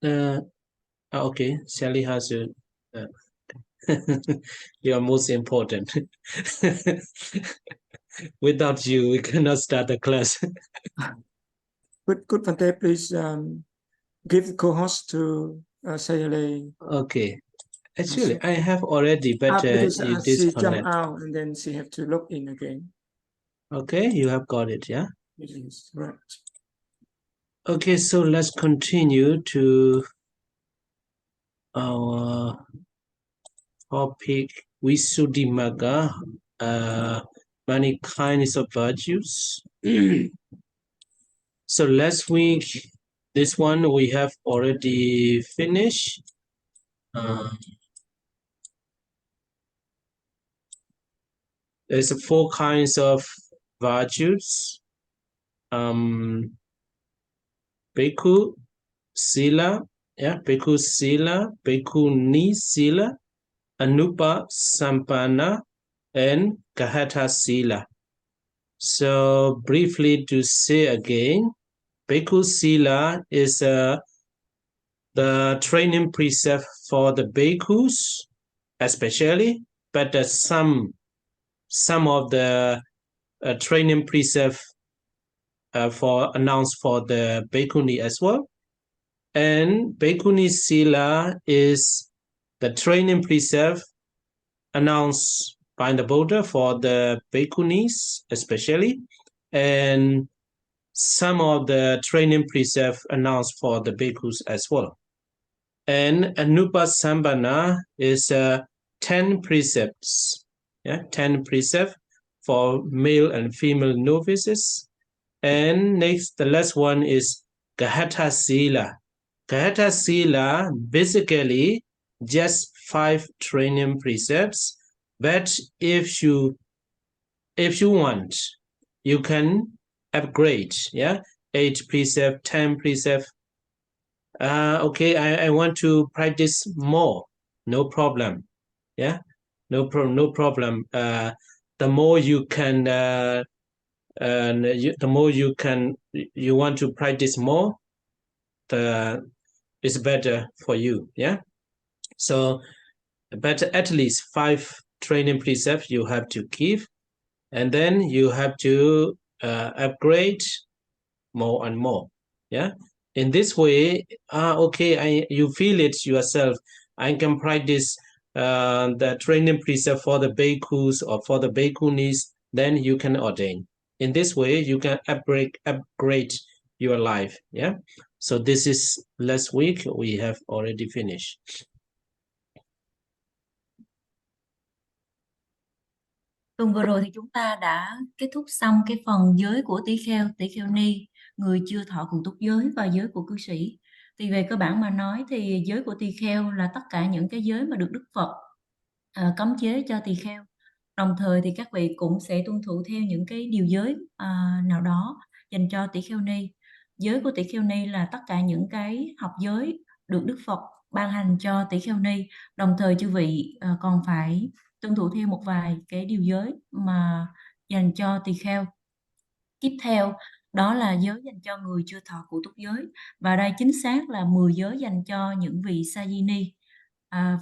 Okay, Sally has a. You are most important. Without you, we cannot start the class. Could Phante please give the co-host to Sayali? Okay. Actually, I have already, but because you she jumped disconnect. out and then she have to log in again. Okay, you have got it, yeah? Yes, right. Okay, so let's continue to our topic, Visuddhimagga, many kinds of virtues. So last week, this one we have already finished. There's 4 kinds of virtues. Bhikkhu, Sila, yeah, Bhikkhu Sila, Bhikkhuni Sila, Anupa Sampana, and Kahata Sila. So briefly to say again, Bhikkhu Sila is the training precept for the bhikkhus, especially, but some of the training precept for announced for the bhikkhuni as well. And Bhikkhuni Sila is the training precept announced by the Buddha for the Bhikkhunis especially, and some of the training precepts announced for the Bhikkhus as well. And Anupasambhana is 10 precepts, 10 precepts for male and female novices. And next, the last one is Gahata Sila. Gahata Sila basically just 5 training precepts, but if you want, you can upgrade, 8 precept, 10 precept. Okay, I want to practice more. No problem. Yeah, no problem. The more you can, the more you want to practice more, it's better for you. Yeah. So, but at least 5 training precepts you have to give, and then you have to upgrade more and more. Yeah. In this way, okay, you feel it yourself. I can practice the training precept for the bhikkhus or for the bhikkhunis. Then you can ordain. In this way, you can upgrade your life. Yeah. So this is last week. We have already finished. Tuần vừa rồi thì chúng ta đã kết thúc xong cái phần giới của tỷ kheo ni, người chưa thọ cùng túc giới, và giới của cư sĩ. Thì về cơ bản mà nói thì giới của tỳ kheo là tất cả những cái giới mà được Đức Phật cấm chế cho tỳ kheo. Đồng thời thì các vị cũng sẽ tuân thủ theo những cái điều giới nào đó dành cho tỷ kheo ni. Giới của tỷ kheo ni là tất cả những cái học giới được Đức Phật ban hành cho tỷ kheo ni. Đồng thời chư vị còn phải tuân thủ theo một vài cái điều giới mà dành cho tỳ kheo. Tiếp theo đó là giới dành cho người chưa thọ cụ túc giới, và đây chính xác là 10 giới dành cho những vị sa di ni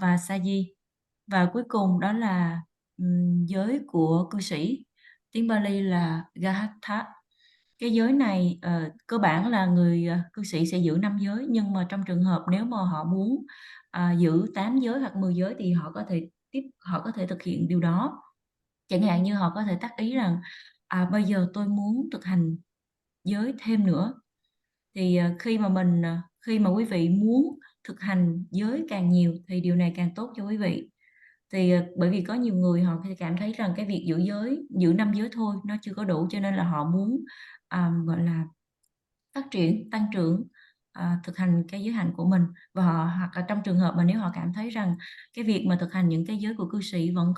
và sa di. Và cuối cùng đó là giới của cư sĩ, tiếng Bali là Gahatha. Cái giới này cơ bản là người cư sĩ sẽ giữ 5 giới, nhưng mà trong trường hợp nếu mà họ muốn giữ 8 giới hoặc 10 giới thì họ có thể thực hiện điều đó. Chẳng hạn như họ có thể tác ý rằng bây giờ tôi muốn thực hành giới thêm nữa. Thì khi mà quý vị muốn thực hành giới càng nhiều thì điều này càng tốt cho quý vị. Thì bởi vì có nhiều người họ cảm thấy rằng cái việc giữ 5 giới thôi nó chưa có đủ, cho nên là họ muốn gọi là phát triển, tăng trưởng, thực hành cái giới hạnh của mình. Và hoặc là trong trường hợp mà nếu họ cảm thấy rằng cái việc mà thực hành những cái giới của cư sĩ vẫn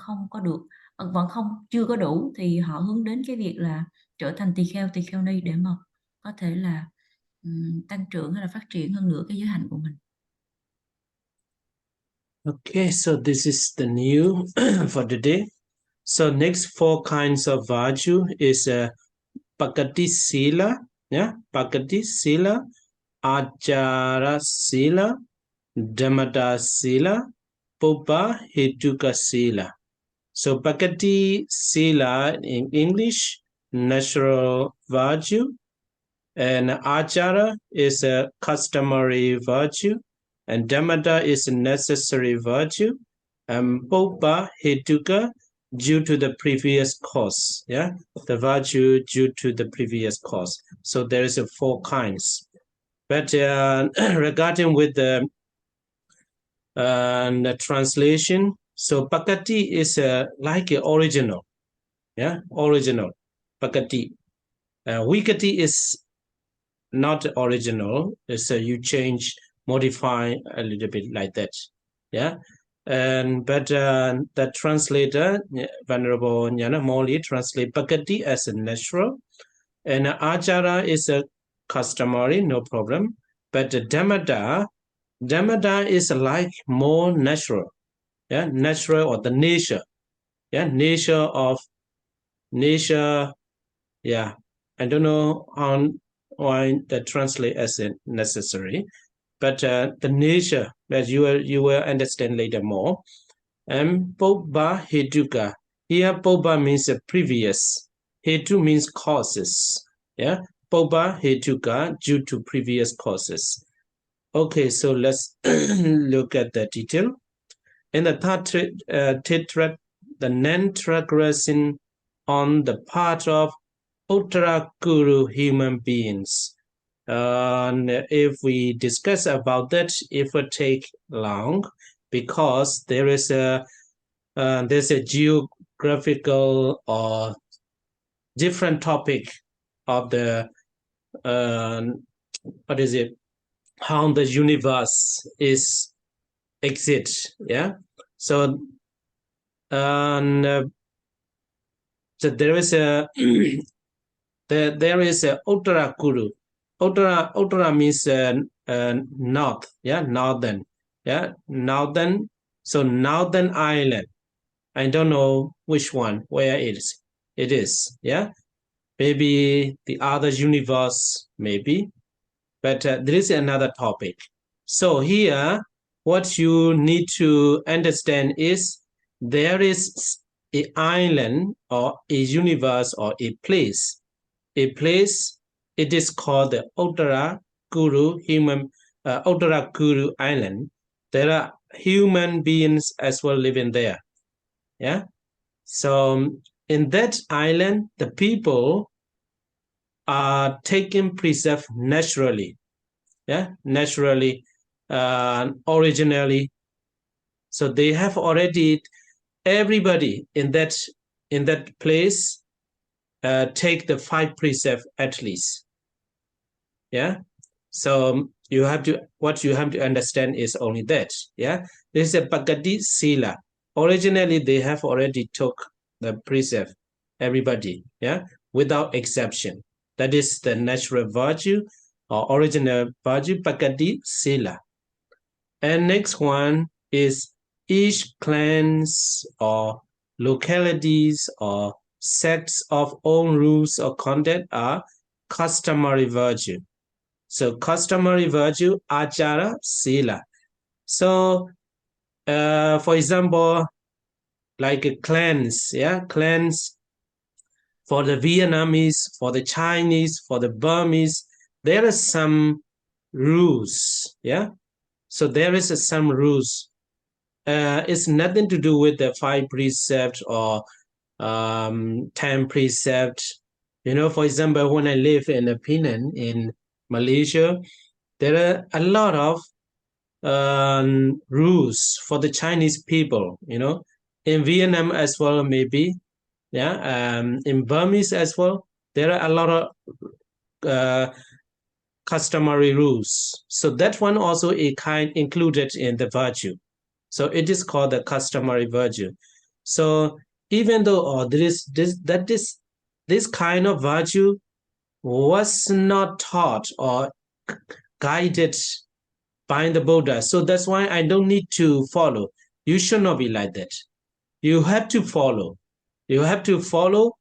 chưa có đủ, thì họ hướng đến cái việc là trở thành tỳ kheo ni để mà có thể là tăng trưởng hay là phát triển hơn nữa cái giới hạnh của mình. Okay, so this is the new for today. So next 4 kinds of virtue is Pakati Sila, Pakati Sila, Achara Sila, Dhammata Sila, Pupa Hetuka Sila. So Bhakati Sila in English, natural virtue, and Achara is a customary virtue, and Dhammata is a necessary virtue, and Pupa Hetuka due to the previous cause, yeah, the virtue due to the previous cause. So there is 4 kinds. But regarding with the translation, so Bhakati is like a original, yeah, original Bhakati. Vikati is not original. It's you change, modify a little bit like that, yeah. But the translator, Venerable Nyana Moli, translate Bhakati as a natural, and Achara is a customary, no problem. But Dhammata is like more natural, yeah, natural, or the nature, yeah, nature, yeah. I don't know why that translate as a necessary, but the nature that you will understand later more. And Pobba Hetuka. Here Pobba means previous. Hetu means causes. Yeah. Pobba Hetuka, due to previous causes. Okay, so let's look at the detail. In the Titrat, the non-transgression on the part of Uttara Guru human beings. And if we discuss about that, it will take long, because there's a geographical or different topic of the what is it? How the universe is exit, yeah. So so there is a there is a Uttara Guru. Uttara means north, yeah, northern, yeah, northern. So northern island. I don't know which one, where it is, yeah. Maybe the other universe, maybe. But there is another topic. So here, what you need to understand is there is an island or a universe or a place. It is called the Uttara Guru Uttara Guru Island. There are human beings as well living there. Yeah. So in that island, the people are taken preserved naturally. Yeah, naturally, originally. So they have already, everybody in that place take the 5 precepts at least. Yeah. So what you have to understand is only that. Yeah. This is a Bhakati Sila. Originally, they have already took the precept, everybody, yeah, without exception. That is the natural virtue or original virtue, Bhakati Sila. And next one is each clans or localities or sects of own rules or conduct are customary virtue. So customary virtue, Achara Sila. So for example, like clans, yeah, clans for the Vietnamese, for the Chinese, for the Burmese, there are some rules, yeah. So there is some rules. It's nothing to do with the 5 precepts or 10 precepts. You know, for example, when I live in Penang in Malaysia, there are a lot of rules for the Chinese people, you know, in Vietnam as well, maybe, yeah, in Burmese as well, there are a lot of customary rules. So that one also a kind included in the virtue. So it is called the customary virtue. So even though this kind of virtue was not taught or guided by the Buddha, so that's why I don't need to follow. You should not be like that. You have to follow. You have to follow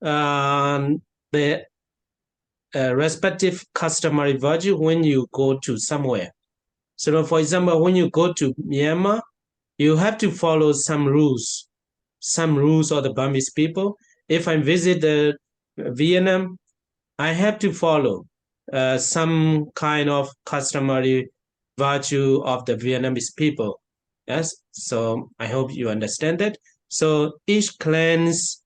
the respective customary virtue when you go to somewhere. So, for example, when you go to Myanmar, you have to follow some rules of the Burmese people. If I visit Vietnam, I have to follow some kind of customary virtue of the Vietnamese people. Yes, so I hope you understand that. So each clan's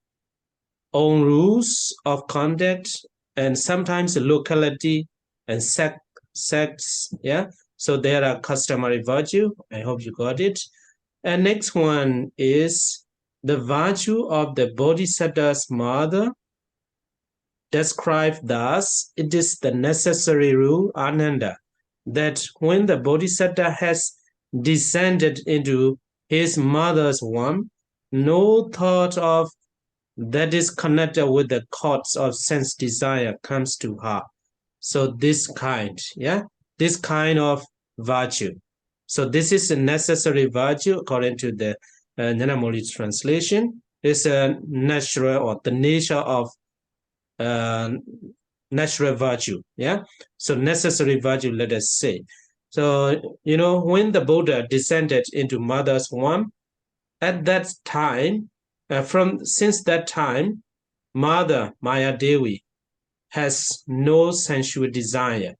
own rules of conduct, and sometimes the locality and sects. Yeah, so there are customary virtue. I hope you got it. And next one is the virtue of the Bodhisattva's mother, described thus: it is the necessary rule, Ananda, that when the Bodhisattva has descended into his mother's womb, no thought of that is connected with the cords of sense desire comes to her. So this kind of virtue. So this is a necessary virtue according to the Nyanamoli's translation. It's a natural, or the nature of natural virtue. Yeah. So necessary virtue, let us say. So, when the Buddha descended into mother's womb, at that time, since that time, Mother Maya Devi has no sensual desire,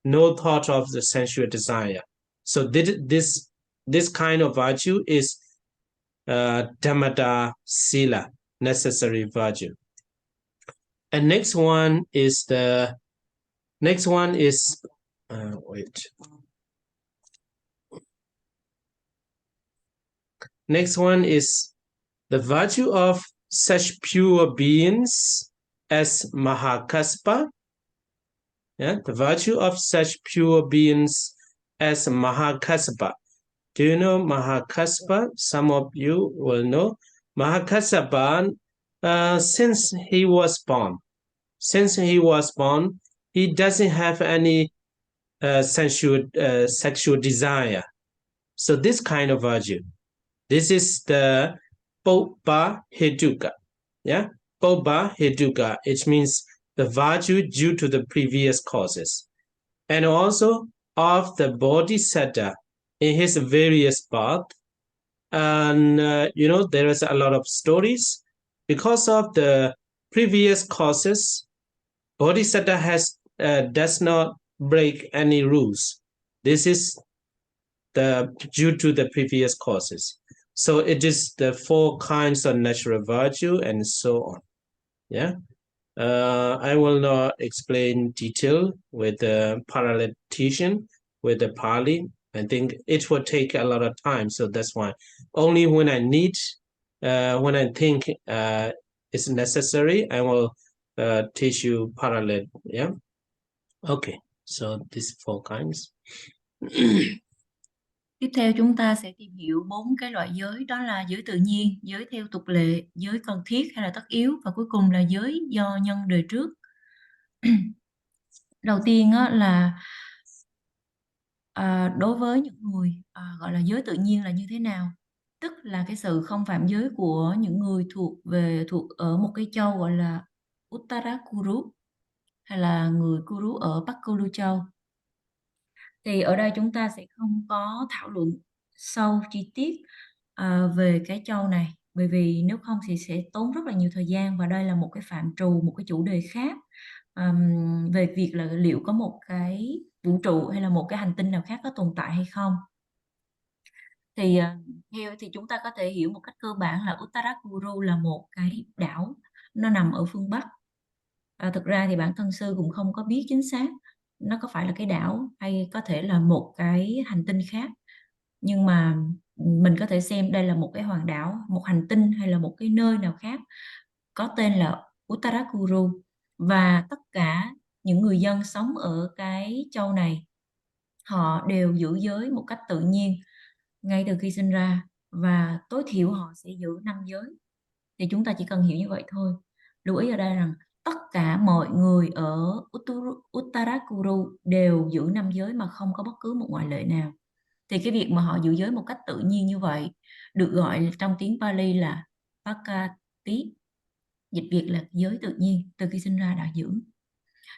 no thought of the sensual desire. So this kind of virtue is Dhammata Sila, necessary virtue. And next one is Next one is the virtue of such pure beings as Mahakaspa. Yeah, the virtue of such pure beings as Mahakaspa. Do you know Mahakaspa? Some of you will know. Mahakaspa, since he was born, he doesn't have any sexual desire. So this kind of virtue, this is the Popa Hetuka. Yeah, Popa Hetuka, it means the virtue due to the previous causes. And also of the Bodhisattva in his various births. And, there is a lot of stories. Because of the previous causes, Bodhisattva does not break any rules. This is due to the previous causes. So it is the 4 kinds of natural virtue and so on. Yeah. I will not explain detail with the parallel teaching with the Pali. I think it will take a lot of time. So that's why only when I think it's necessary, I will teach you parallel. Yeah. Okay. So these 4 kinds. Tiếp theo chúng ta sẽ tìm hiểu 4 cái loại giới, đó là giới tự nhiên, giới theo tục lệ, giới cần thiết hay là tất yếu, và cuối cùng là giới do nhân đời trước. Đầu tiên là đối với những người gọi là giới tự nhiên là như thế nào? Tức là cái sự không phạm giới của những người thuộc ở một cái châu gọi là Uttarakuru, hay là người Kuru ở Bắc Kuru Châu. Thì ở đây chúng ta sẽ không có thảo luận sâu chi tiết về cái châu này, bởi vì nếu không thì sẽ tốn rất là nhiều thời gian, và đây là một cái phạm trù, một cái chủ đề khác về việc là liệu có một cái vũ trụ hay là một cái hành tinh nào khác có tồn tại hay không. Thì thì chúng ta có thể hiểu một cách cơ bản là Uttarakuru là một cái đảo, nó nằm ở phương Bắc. Thực ra thì bản thân sư cũng không có biết chính xác nó có phải là cái đảo hay có thể là một cái hành tinh khác, nhưng mà mình có thể xem đây là một cái hòn đảo, một hành tinh hay là một cái nơi nào khác có tên là Uttarakuru, và tất cả những người dân sống ở cái châu này họ đều giữ giới một cách tự nhiên ngay từ khi sinh ra, và tối thiểu họ sẽ giữ 5 giới. Thì chúng ta chỉ cần hiểu như vậy thôi. Lưu ý ở đây rằng tất cả mọi người ở Uttarakuru đều giữ 5 giới mà không có bất cứ một ngoại lệ nào. Thì cái việc mà họ giữ giới một cách tự nhiên như vậy được gọi trong tiếng Pali là Pakati, dịch Việt là giới tự nhiên, từ khi sinh ra đã giữ.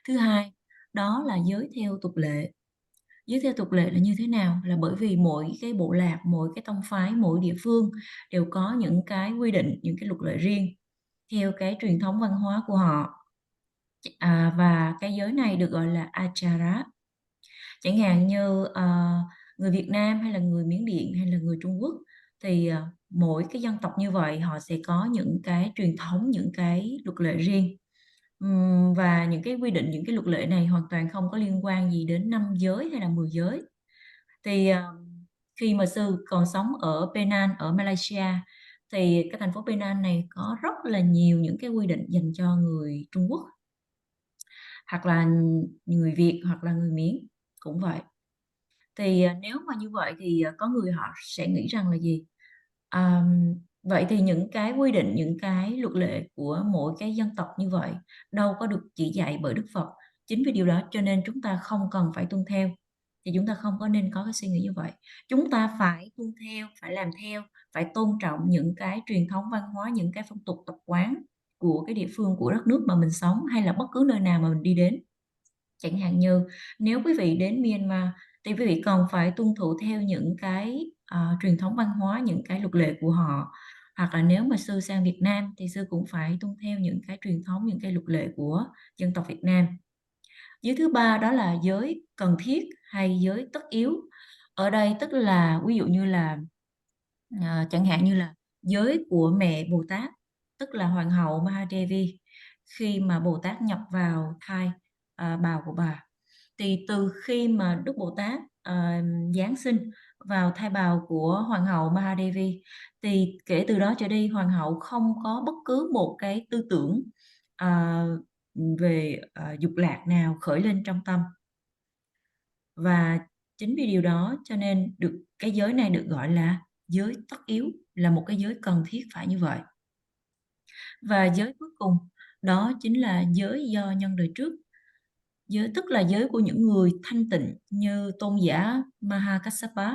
Thứ hai, đó là giới theo tục lệ. Giới theo tục lệ là như thế nào? Là bởi vì mỗi cái bộ lạc, mỗi cái tông phái, mỗi địa phương đều có những cái quy định, những cái luật lệ riêng theo cái truyền thống văn hóa của họ. Và cái giới này được gọi là achara. Chẳng hạn như người Việt Nam hay là người Miến Điện hay là người Trung Quốc thì mỗi cái dân tộc như vậy họ sẽ có những cái truyền thống, những cái luật lệ riêng. Và những cái quy định, những cái luật lệ này hoàn toàn không có liên quan gì đến 5 giới hay là 10 giới. Thì khi mà sư còn sống ở Penang, ở Malaysia, thì cái thành phố Penang này có rất là nhiều những cái quy định dành cho người Trung Quốc, hoặc là người Việt, hoặc là người Miến cũng vậy. Thì nếu mà như vậy thì có người họ sẽ nghĩ rằng là gì? Vậy thì những cái quy định, những cái luật lệ của mỗi cái dân tộc như vậy đâu có được chỉ dạy bởi Đức Phật. Chính vì điều đó cho nên chúng ta không cần phải tuân theo. Thì chúng ta không có nên có cái suy nghĩ như vậy. Chúng ta phải tuân theo, phải làm theo, phải tôn trọng những cái truyền thống văn hóa, những cái phong tục tập quán của cái địa phương, của đất nước mà mình sống, hay là bất cứ nơi nào mà mình đi đến. Chẳng hạn như nếu quý vị đến Myanmar thì quý vị cần phải tuân thủ theo những cái truyền thống văn hóa, những cái luật lệ của họ. Hoặc là nếu mà sư sang Việt Nam thì sư cũng phải tuân theo những cái truyền thống, những cái luật lệ của dân tộc Việt Nam. Giới thứ ba đó là giới cần thiết hay giới tất yếu. Ở đây tức là ví dụ như là chẳng hạn như là giới của mẹ Bồ Tát, tức là Hoàng hậu Mahadevi, khi mà Bồ Tát nhập vào thai bào của bà, thì từ khi mà Đức Bồ Tát giáng sinh vào thai bào của Hoàng hậu Mahadevi, thì kể từ đó trở đi Hoàng hậu không có bất cứ một cái tư tưởng về dục lạc nào khởi lên trong tâm. Và chính vì điều đó cho nên cái giới này được gọi là giới tất yếu, là một cái giới cần thiết phải như vậy. Và giới cuối cùng đó chính là giới do nhân đời trước. Giới tức là giới của những người thanh tịnh như tôn giả Mahakassapa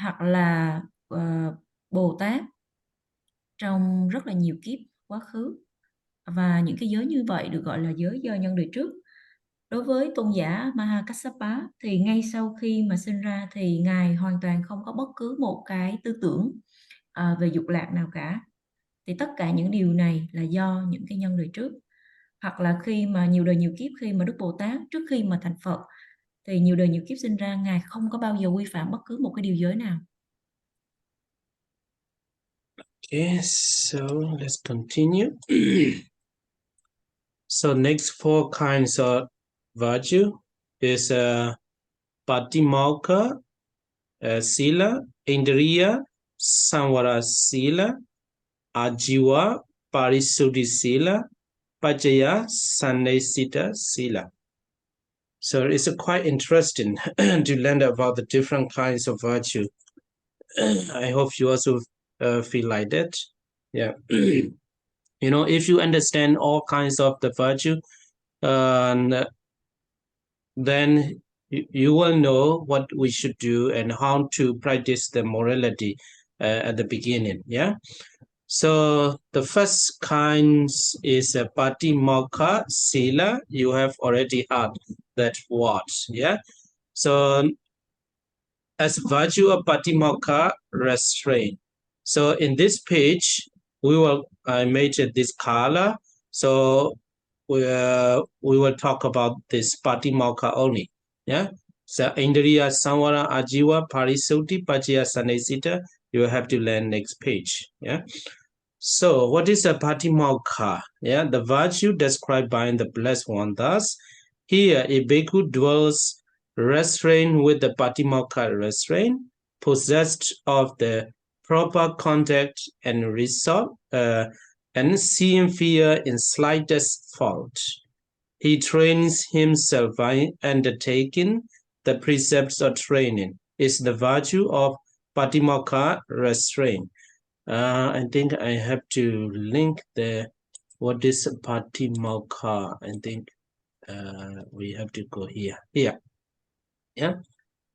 hoặc là Bồ Tát trong rất là nhiều kiếp quá khứ. Và những cái giới như vậy được gọi là giới do nhân đời trước. Đối với tôn giả Mahakassapa thì ngay sau khi mà sinh ra thì Ngài hoàn toàn không có bất cứ một cái tư tưởng về dục lạc nào cả. Thì tất cả những điều này là do những cái nhân đời trước. Hoặc là khi mà nhiều đời nhiều kiếp, khi mà Đức Bồ Tát trước khi mà thành Phật thì nhiều đời nhiều kiếp sinh ra, Ngài không có bao giờ vi phạm bất cứ một cái điều giới nào. Okay, so let's continue. So next four kinds of virtue is Patimokkha Sila, Indriya Samvara Sila, Ajiva Parisuddhi Sila, Pajaya Sannesita Sila. So it's quite interesting to learn about the different kinds of virtue. I hope you also feel like that. Yeah. You know, if you understand all kinds of the virtue, then you will know what we should do and how to practice the morality at the beginning. Yeah. So the first kind is a Patimokkha Sila. You have already heard that word. Yeah. So as virtue of Patimokkha, restraint. So in this page, I made this color. So we will talk about this Patimokkha only. Yeah. So Indriya Samvara Ajiva Parisuddhi Pajaya Sannesita. You will have to learn next page. Yeah. So what is a Patimokkha? Yeah, the virtue described by the Blessed One. Thus, here a bhikkhu dwells restrained with the Patimokkha restraint, possessed of the proper contact and resolve, and seeing fear in slightest fault. He trains himself by undertaking the precepts of training. Is the virtue of Patimokkha restraint. I think I have to link what is Patimokkha. I think we have to go here. Here. Yeah.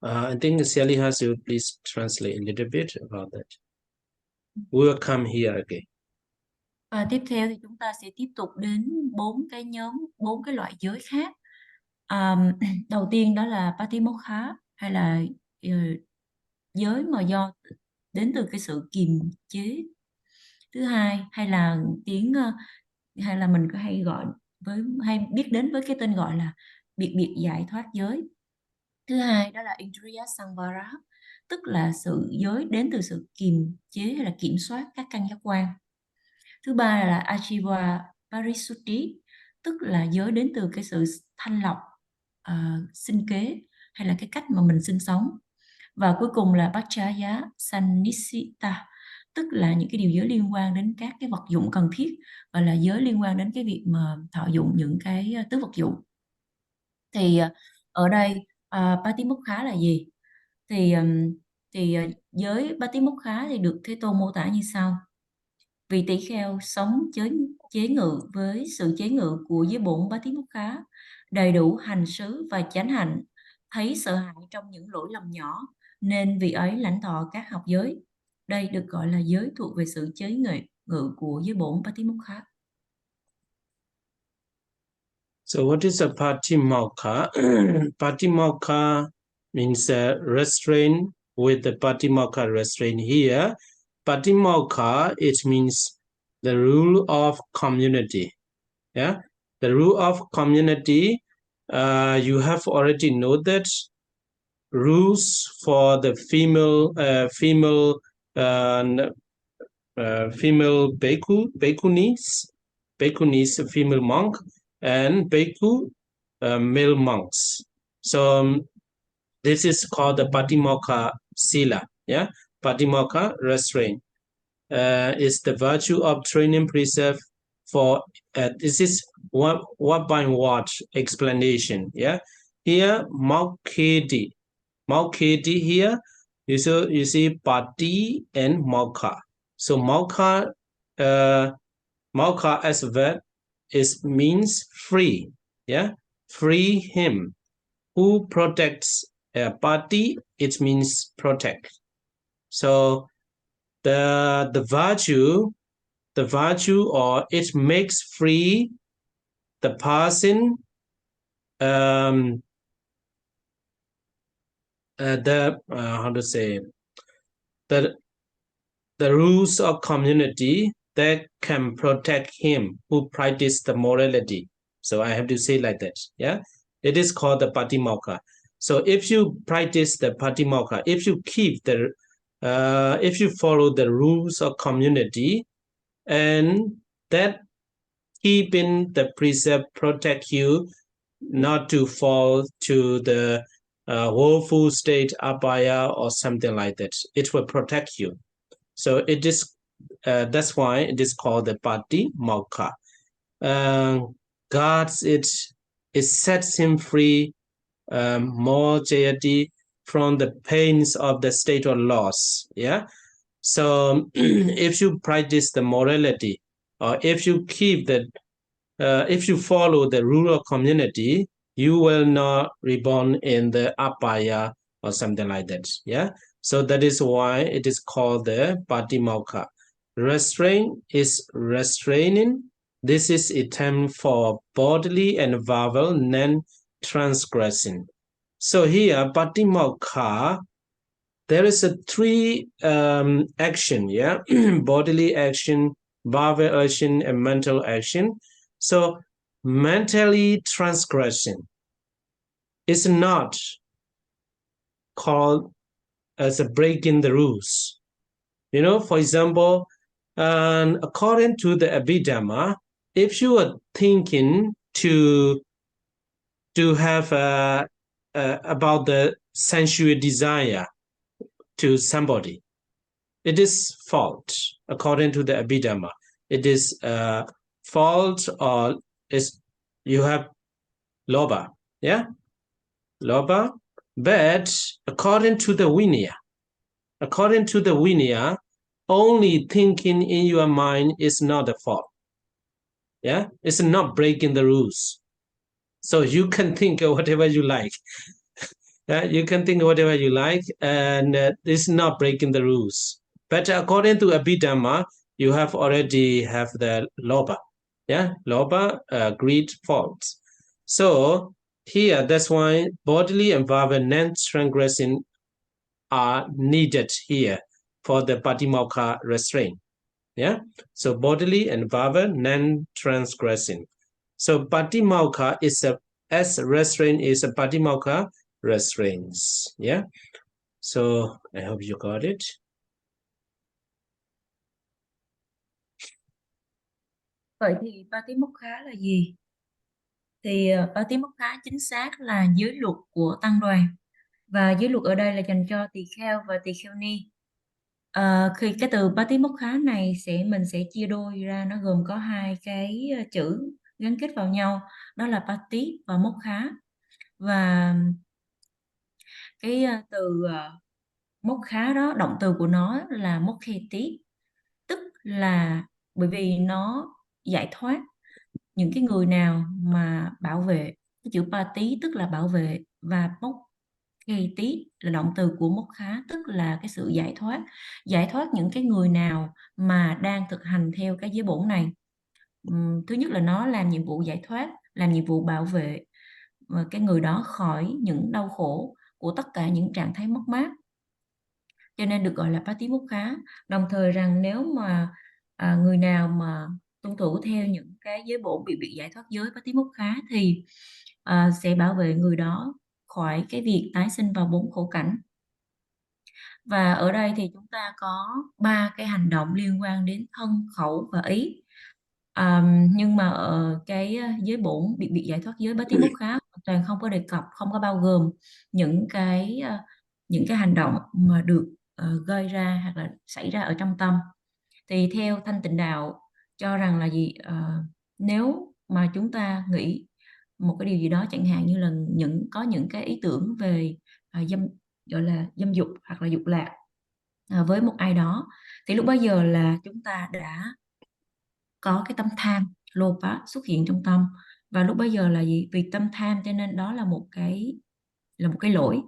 I think Sally has to please translate a little bit about that. We will come here again. Và tiếp theo thì chúng ta sẽ tiếp tục đến bốn cái loại giới khác. Đầu tiên đó là Patimokkha, hay là giới mà đến từ cái sự kiềm chế. Thứ hai, hay là mình có hay biết đến với cái tên gọi là biệt biệt giải thoát giới. Thứ hai đó là Indriya Samvara, tức là sự giới đến từ sự kiềm chế hay là kiểm soát các căn giác quan. Thứ ba là Ajiva Parisuddhi, tức là giới đến từ cái sự thanh lọc, sinh kế hay là cái cách mà mình sinh sống. Và cuối cùng là Pachaya Sannisita, tức là những cái điều giới liên quan đến các cái vật dụng cần thiết, và là giới liên quan đến cái việc mà thọ dụng những cái tứ vật dụng. Thì ở đây Patimokkha là gì? Thì giới Patimokkha thì được Thế Tôn mô tả như sau: vị tỷ kheo sống chế ngự với sự chế ngự của giới bổn Patimokkha, đầy đủ hành xứ và chánh hạnh, thấy sợ hãi trong những lỗi lầm nhỏ, nên vị ấy lãnh thọ các học giới. Đây được gọi là giới thuộc về sự chế ngự của giới bổn Patimokkha. So what is a Patimokkha? Patimokkha means restraint. With the Patimokkha restraint here, Patimokkha, it means the rule of community. Yeah, the rule of community. You have already know that rules for the female bhikkhunis, female monk, and bhikkhu, male monks. So this is called the Patimokkha Sila. Yeah, Patimokkha restraint is the virtue of training precept for. This is what by what explanation. Yeah, here Maukhedi here. You see Pati and Maukha. So Maukha as a verb means free. Yeah, free him who protects. Pati, it means protect. So the virtue, or it makes free the person. How to say, the rules of community that can protect him who practice the morality. So I have to say like that. Yeah, it is called the Patimokkha. So if you practice the Patimokkha, if you keep if you follow the rules of community, and that keeping the precept protect you not to fall to the woeful state, abhaya, or something like that. It will protect you. So it is. That's why it is called the Patimokkha. Guards it sets him free, more jayati, from the pains of the state or loss. Yeah. So if you practice the morality, or if you keep if you follow the rule of community, you will not reborn in the abhaya or something like that. Yeah. So that is why it is called the Patimokkha. Restraint is restraining. This is a term for bodily and verbal non-transgression. So here, Patimokkha, there is a three action, yeah, bodily action, verbal action, and mental action. So mentally transgression is not called as a breaking the rules. You know, for example, according to the Abhidhamma, if you are thinking to have about the sensual desire to somebody, it is fault. According to the Abhidhamma, it is fault, or is you have lobha, yeah, lobha. But according to the Vinaya, only thinking in your mind is not a fault. Yeah, it's not breaking the rules. So you can think of whatever you like. You can think whatever you like, and it's not breaking the rules. But according to Abhidhamma, you have already have the loba. Yeah, loba, greed, faults. So here, that's why bodily and verbal non-transgressing are needed here for the patimokkha restraint. Yeah, so bodily and verbal non-transgressing. So patimokkha is as restraint is a patimokkha restraints. Yeah, so I hope you got it. Vậy thì Patimokkha là gì? Thì Patimokkha chính xác là giới luật của tăng đoàn, và giới luật ở đây là dành cho tỳ kheo và tỳ kheo ni. Khi cái từ Patimokkha này mình sẽ chia đôi ra, nó gồm có hai cái chữ gắn kết vào nhau, đó là Pati và Mokkha. Và cái từ Mokkha đó, động từ của nó là Mokketi, tức là bởi vì nó giải thoát những cái người nào mà bảo vệ. Cái chữ Pati tức là bảo vệ, và Mokketi là động từ của Mokkha, tức là cái sự giải thoát những cái người nào mà đang thực hành theo cái giới bổn này. Thứ nhất là nó làm nhiệm vụ giải thoát, làm nhiệm vụ bảo vệ cái người đó khỏi những đau khổ của tất cả những trạng thái mất mát, cho nên được gọi là Patimokkha. Đồng thời rằng nếu mà người nào mà tuân thủ theo những cái giới bổn bị giải thoát giới Patimokkha thì sẽ bảo vệ người đó khỏi cái việc tái sinh vào bốn khổ cảnh. Và ở đây thì chúng ta có 3 cái hành động liên quan đến thân, khẩu và ý. Nhưng mà ở cái giới bổn bị giải thoát giới Patimokkha hoàn toàn không có đề cập, không có bao gồm những cái hành động mà được gây ra hoặc là xảy ra ở trong tâm. Thì theo Thanh Tịnh Đạo cho rằng là gì, nếu mà chúng ta nghĩ một cái điều gì đó, chẳng hạn như là có những cái ý tưởng về gọi là dâm dục hoặc là dục lạc với một ai đó, thì lúc bấy giờ là chúng ta đã có cái tâm tham, lopa xuất hiện trong tâm. Và lúc bấy giờ là gì, vì tâm tham cho nên đó là một cái lỗi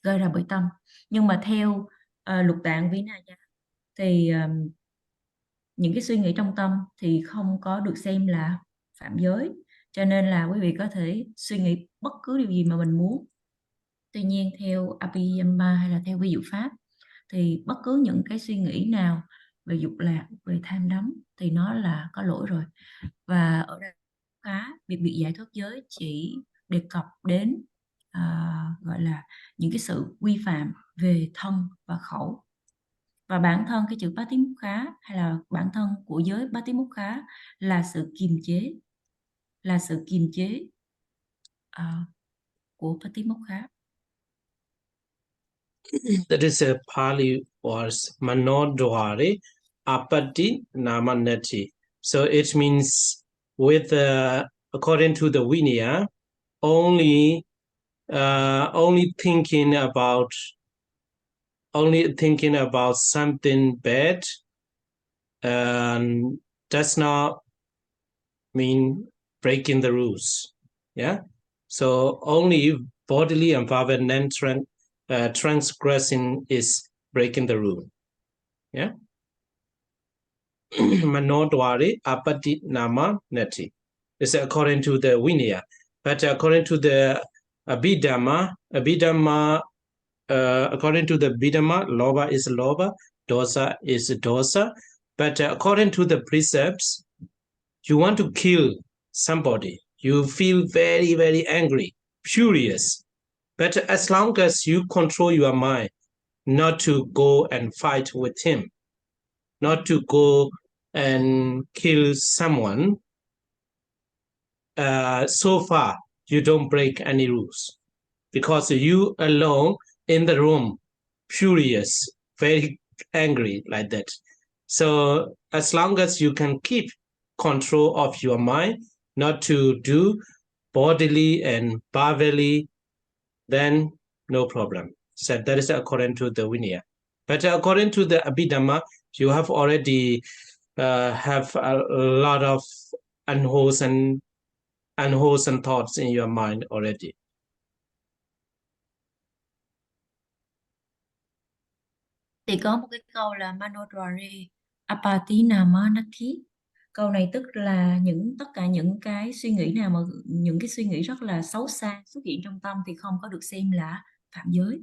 gây ra bởi tâm. Nhưng mà theo lục tạng Vinaya thì những cái suy nghĩ trong tâm thì không có được xem là phạm giới, cho nên là quý vị có thể suy nghĩ bất cứ điều gì mà mình muốn. Tuy nhiên theo Abhidhamma hay là theo vi diệu pháp thì bất cứ những cái suy nghĩ nào về dục lạc, về tham đắm thì nó là có lỗi rồi. Và ở đây việc bị giải thoát giới chỉ đề cập đến gọi là những cái sự quy phạm về thân và khẩu. Và bản thân cái chữ Patimokkha hay là bản thân của giới Patimokkha là sự kiềm chế của Patimokkha. That is a Pali words manodware apatti namanati. So it means with according to the Vinaya, only thinking about something bad does not mean breaking the rules. Yeah. So only bodily and verbal transgressing is breaking the rule. Yeah. Manodwari apati nama neti. It's according to the Vinaya. But according to the Abhidhamma, according to the Abhidhamma, loba is loba, dosa is dosa. But according to the precepts, you want to kill somebody, you feel very, very angry, furious. But as long as you control your mind not to go and fight with him, not to go and kill someone, so far you don't break any rules, because you alone in the room, furious, very angry like that. So as long as you can keep control of your mind, not to do bodily and verbally, then no problem. So that is according to the Vinaya. But according to the Abhidhamma, you have already have a lot of unwholesome thoughts in your mind already. Thì có một cái câu là Manodware apatinama nathi. Câu này tức là tất cả những cái suy nghĩ nào mà những cái suy nghĩ rất là xấu xa xuất hiện trong tâm thì không có được xem là phạm giới.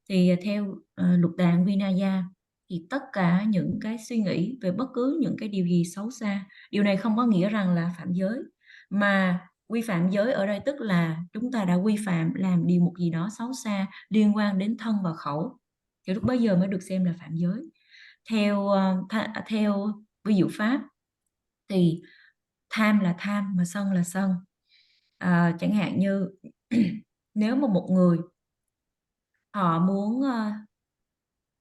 Thì theo lục tạng Vinaya thì tất cả những cái suy nghĩ về bất cứ những cái điều gì xấu xa, điều này không có nghĩa rằng là phạm giới, mà quy phạm giới ở đây tức là chúng ta đã quy phạm làm điều một gì đó xấu xa liên quan đến thân và khẩu, thì lúc bấy giờ mới được xem là phạm giới. Theo ví dụ pháp thì tham là tham mà sân là sân. Chẳng hạn như nếu mà một người họ muốn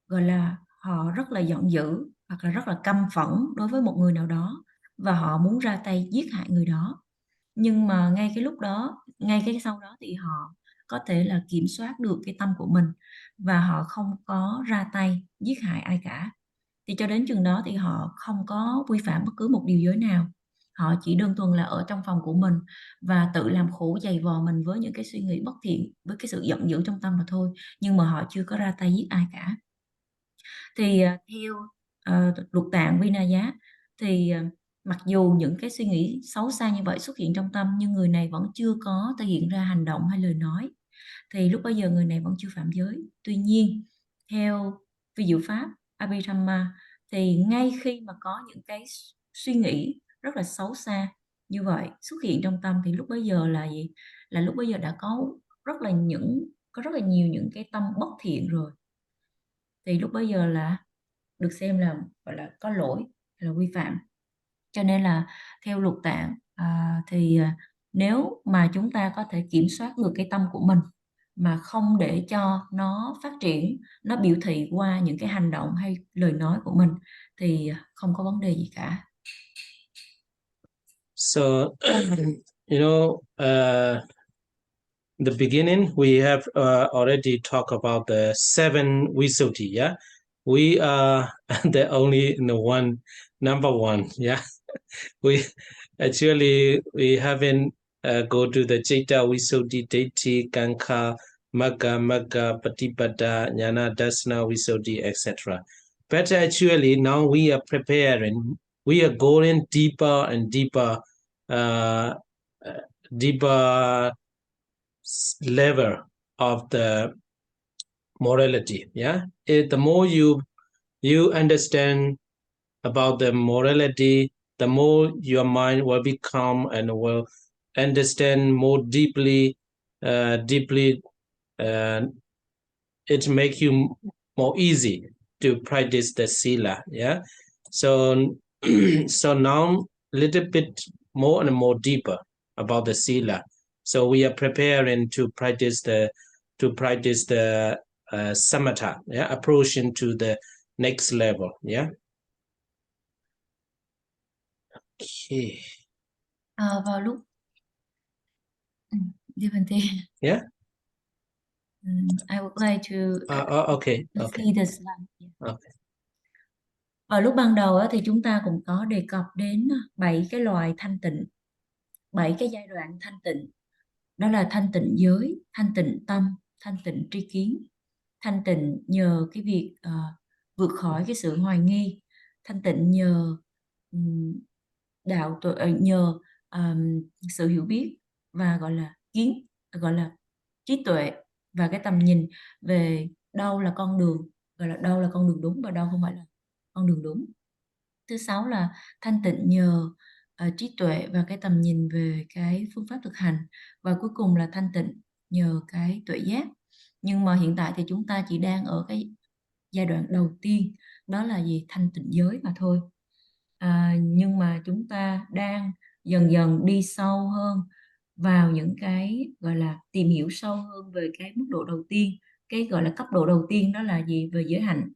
gọi là họ rất là giận dữ hoặc là rất là căm phẫn đối với một người nào đó và họ muốn ra tay giết hại người đó, nhưng mà ngay cái lúc đó, ngay cái sau đó thì họ có thể là kiểm soát được cái tâm của mình và họ không có ra tay giết hại ai cả, thì cho đến chừng đó thì họ không có vi phạm bất cứ một điều giới nào. Họ chỉ đơn thuần là ở trong phòng của mình và tự làm khổ dày vò mình với những cái suy nghĩ bất thiện, với cái sự giận dữ trong tâm mà thôi, nhưng mà họ chưa có ra tay giết ai cả. Thì theo lục tạng Vinaya thì mặc dù những cái suy nghĩ xấu xa như vậy xuất hiện trong tâm nhưng người này vẫn chưa có thể hiện ra hành động hay lời nói, thì lúc bấy giờ người này vẫn chưa phạm giới. Tuy nhiên theo ví dụ pháp Abhidhamma thì ngay khi mà có những cái suy nghĩ rất là xấu xa như vậy xuất hiện trong tâm thì lúc bấy giờ là gì? Là lúc bấy giờ đã có rất là nhiều những cái tâm bất thiện rồi, thì lúc bấy giờ là được xem là gọi là có lỗi, là vi phạm. Cho nên là theo lục tạng thì nếu mà chúng ta có thể kiểm soát được cái tâm của mình mà không để cho nó phát triển, nó biểu thị qua những cái hành động hay lời nói của mình thì không có vấn đề gì cả. So, the beginning, we have already talked about the 7 Visuddhi, yeah? We are the only number one, yeah? We haven't go to the Citta Visuddhi, Daithi, Kankha, Magga, Patipada, Jnana, Dasana, Visuddhi, etc. But actually now we are preparing, we are going deeper and deeper, deeper level of the morality. Yeah, the more you understand about the morality, the more your mind will become and will understand more deeply. It make you more easy to practice the sila. Yeah, so so now a little bit more and more deeper about the sila. So we are preparing to practice the samatha, yeah, approaching to the next level. Yeah. Okay. Vào lúc Yeah. I would like to Okay. see the slide. Okay. Vào lúc ban đầu thì chúng ta cũng có đề cập đến 7 cái loại thanh tịnh, 7 cái giai đoạn thanh tịnh. Đó là thanh tịnh giới, thanh tịnh tâm, thanh tịnh tri kiến, thanh tịnh nhờ cái việc vượt khỏi cái sự hoài nghi, thanh tịnh nhờ nhờ sự hiểu biết và gọi là trí tuệ và cái tầm nhìn về đâu là con đường, gọi là đâu là con đường đúng và đâu không phải là con đường đúng. Thứ 6 là thanh tịnh nhờ trí tuệ và cái tầm nhìn về cái phương pháp thực hành, và cuối cùng là thanh tịnh nhờ cái tuệ giác. Nhưng mà hiện tại thì chúng ta chỉ đang ở cái giai đoạn đầu tiên, đó là gì? Thanh tịnh giới mà thôi. Nhưng mà chúng ta đang dần dần đi sâu hơn vào những cái gọi là tìm hiểu sâu hơn về cái mức độ đầu tiên, cái gọi là cấp độ đầu tiên, đó là gì? Về giới hạnh.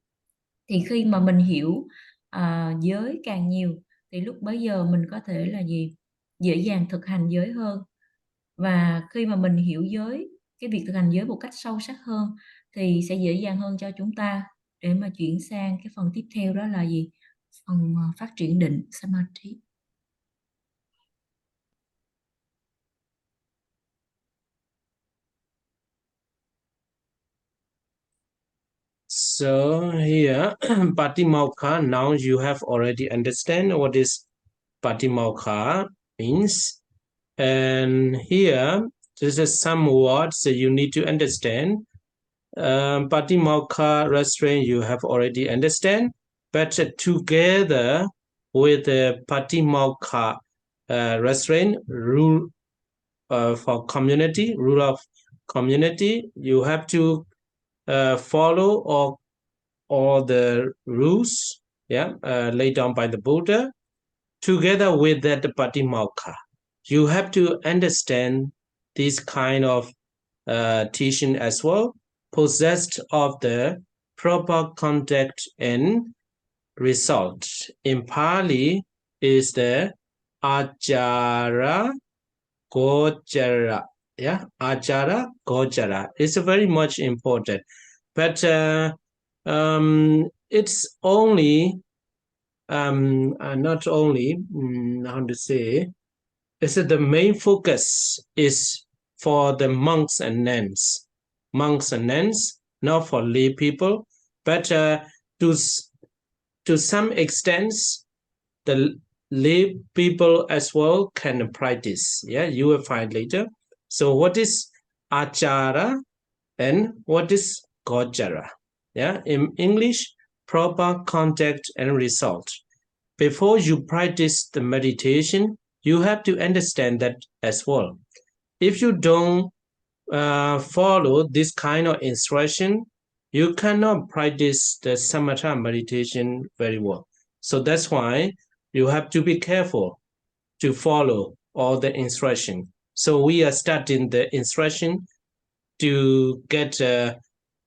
Thì khi mà mình hiểu giới càng nhiều thì lúc bấy giờ mình có thể là gì? Dễ dàng thực hành giới hơn. Và khi mà mình hiểu giới, cái việc thực hành giới một cách sâu sắc hơn thì sẽ dễ dàng hơn cho chúng ta để mà chuyển sang cái phần tiếp theo, đó là gì? Phần phát triển định, samadhi. So here, Patimokkha, now you have already understand what is Patimokkha means. And here, this is some words that you need to understand. Patimokkha restraint you have already understand, but together with the Patimokkha restraint rule for community, rule of community, you have to follow all the rules, laid down by the Buddha. Together with that Patimokkha, you have to understand this kind of teaching as well, possessed of the proper contact and result. In Pali is the Achara Gojara. Achara Gojara. It's very much important. But it's only not only how to say, is the main focus is for the monks and nuns, not for lay people, but to some extent the lay people as well can practice. You will find later. So what is achara and what is gojara? In English, proper contact and result. Before you practice the meditation, you have to understand that as well. If you don't follow this kind of instruction, you cannot practice the samatha meditation very well. So that's why you have to be careful to follow all the instruction. So we are starting the instruction to get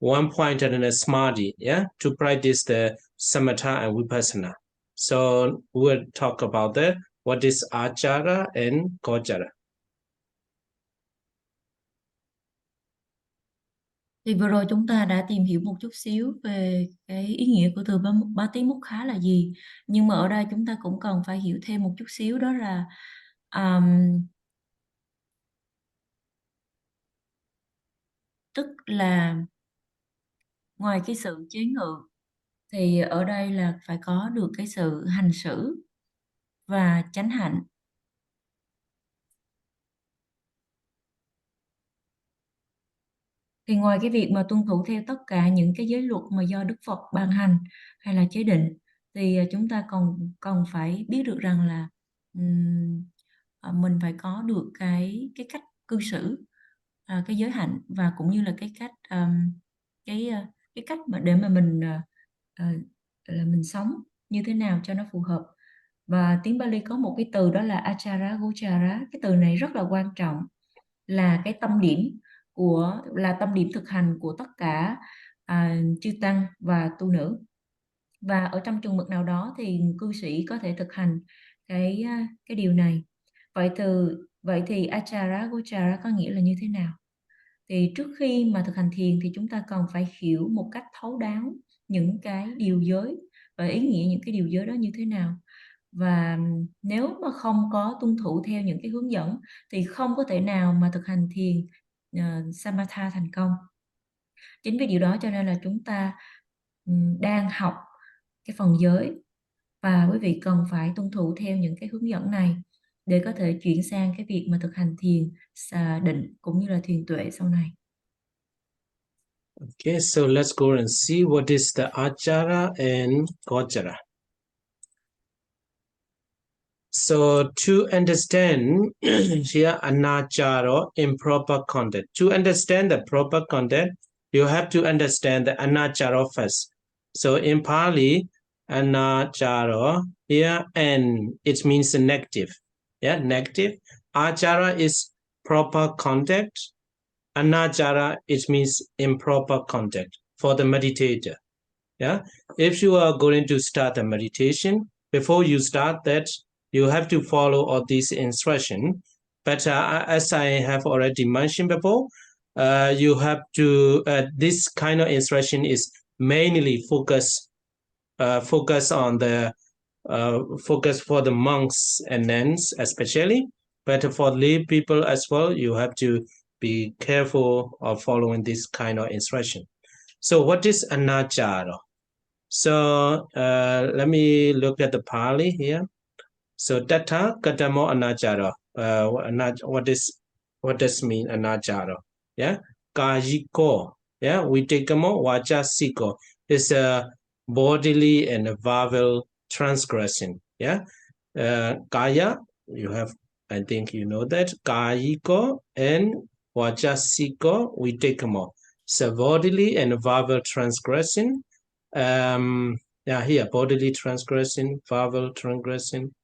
1 point and a smarty, to practice the samatha and vipassana. So we'll talk about that. What is achara and gojara? Thì vừa rồi chúng ta đã tìm hiểu một chút xíu về cái ý nghĩa của từ Patimokkha là gì. Nhưng mà ở đây chúng ta cũng cần phải hiểu thêm một chút xíu, đó là tức là ngoài cái sự chế ngự thì ở đây là phải có được cái sự hành xử và chánh hạnh. Thì ngoài cái việc mà tuân thủ theo tất cả những cái giới luật mà do Đức Phật ban hành hay là chế định, thì chúng ta còn phải biết được rằng là mình phải có được cái cách cư xử, cái giới hạnh, và cũng như là cái cách cái cách mà để mà mình là mình sống như thế nào cho nó phù hợp. Và tiếng Pali có một cái từ đó là achara gochara. Cái từ này rất là quan trọng, là cái tâm điểm là tâm điểm thực hành của tất cả chư tăng và tu nữ. Và ở trong chừng mực nào đó thì cư sĩ có thể thực hành cái điều này. Vậy thì achara gochara có nghĩa là như thế nào? Thì trước khi mà thực hành thiền thì chúng ta cần phải hiểu một cách thấu đáo những cái điều giới và ý nghĩa những cái điều giới đó như thế nào. Và nếu mà không có tuân thủ theo những cái hướng dẫn thì không có thể nào mà thực hành thiền samatha thành công. Chính vì điều đó cho nên là chúng ta đang học cái phần giới, và quý vị cần phải tuân thủ theo những cái hướng dẫn này để có thể chuyển sang cái việc mà thực hành thiền định cũng như là thiền tuệ sau này. Okay, so let's go and see what is the achara and gojara. So to understand here anachara, improper conduct. To understand the proper conduct, you have to understand the anachara first. So in Pali, anachara here, and it means negative. Negative. Achara is proper conduct. Anachara, it means improper conduct for the meditator. If you are going to start a meditation, before you start that, you have to follow all these instructions. But as I have already mentioned before, you have to, this kind of instruction is mainly focus on the focus for the monks and nuns especially, but for lay people as well, you have to be careful of following this kind of instruction. So what is anachara? So let me look at the Pali here. So tata katamo anachara. What does mean anachara? Yeah, kajiko. Yeah, we take more wajasiko. It's a bodily and a verbal transgression. Yeah, kaya. You have, I think you know that kajiko and wajasiko. We take more. So bodily and verbal transgression. Yeah, here bodily transgression, verbal transgression.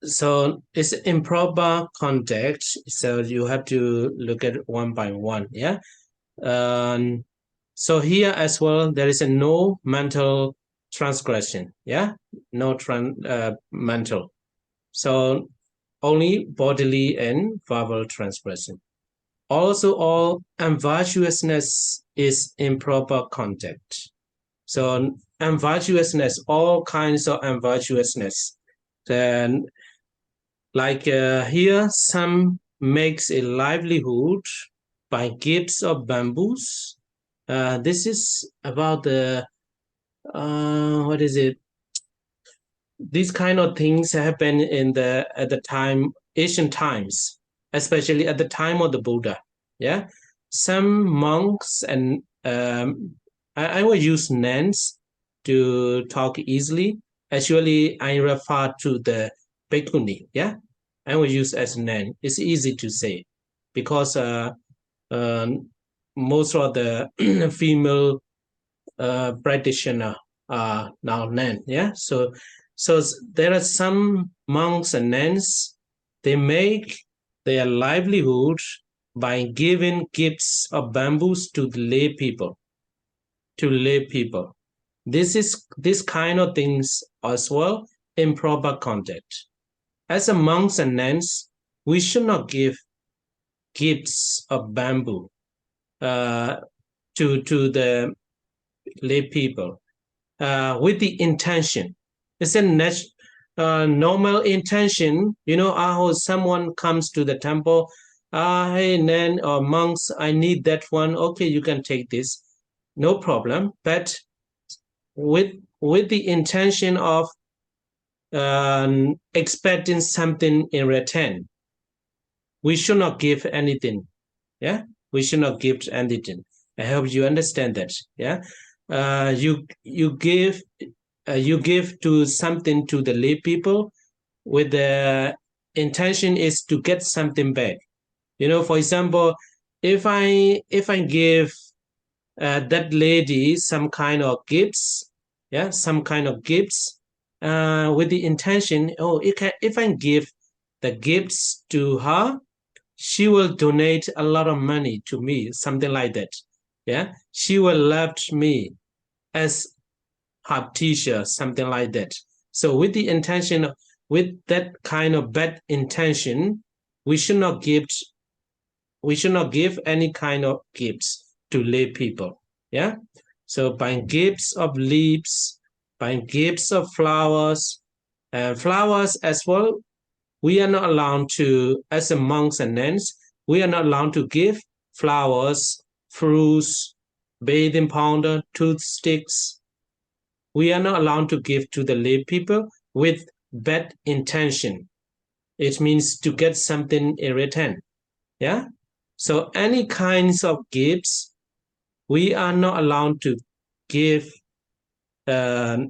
So it's improper context. So you have to look at it one by one. Yeah. So here as well, there is a no mental transgression. Yeah. No mental. So only bodily and verbal transgression. Also, all unvirtuousness is improper contact. So unvirtuousness, all kinds of unvirtuousness. Then, like here, some makes a livelihood by gifts of bamboos. This is about the what is it? These kind of things happen at the time, ancient times, especially at the time of the Buddha. Yeah, some monks and I will use nuns to talk easily. Actually, I refer to the bhikkhuni. Yeah, I will use as nun. It's easy to say because most of the female practitioner are now nuns. Yeah, so there are some monks and nuns. They make their livelihood by giving gifts of bamboos to the lay people. This kind of things as well improper contact. As a monks and nuns, we should not give gifts of bamboo to the lay people with the intention. It's a normal intention. You know, how someone comes to the temple, hey, nun or monks, I need that one. Okay, you can take this. No problem. But with the intention of expecting something in return, we should not give anything. Yeah, we should not give anything. I hope you understand that. Yeah, you give to something to the lay people with the intention is to get something back. You know, for example, if I give that lady some kind of gifts, yeah, some kind of gifts with the intention, if I give the gifts to her, she will donate a lot of money to me, something like that. Yeah, she will love me as her teacher, something like that. So with the intention, with that kind of bad intention, we should not give any kind of gifts to lay people. Yeah. So buying gifts of leaves, buying gifts of flowers, flowers as well. We are not allowed to, as a monks and nuns, we are not allowed to give flowers, fruits, bathing powder, toothsticks. We are not allowed to give to the lay people with bad intention. It means to get something in return. Yeah. So any kinds of gifts, we are not allowed to give to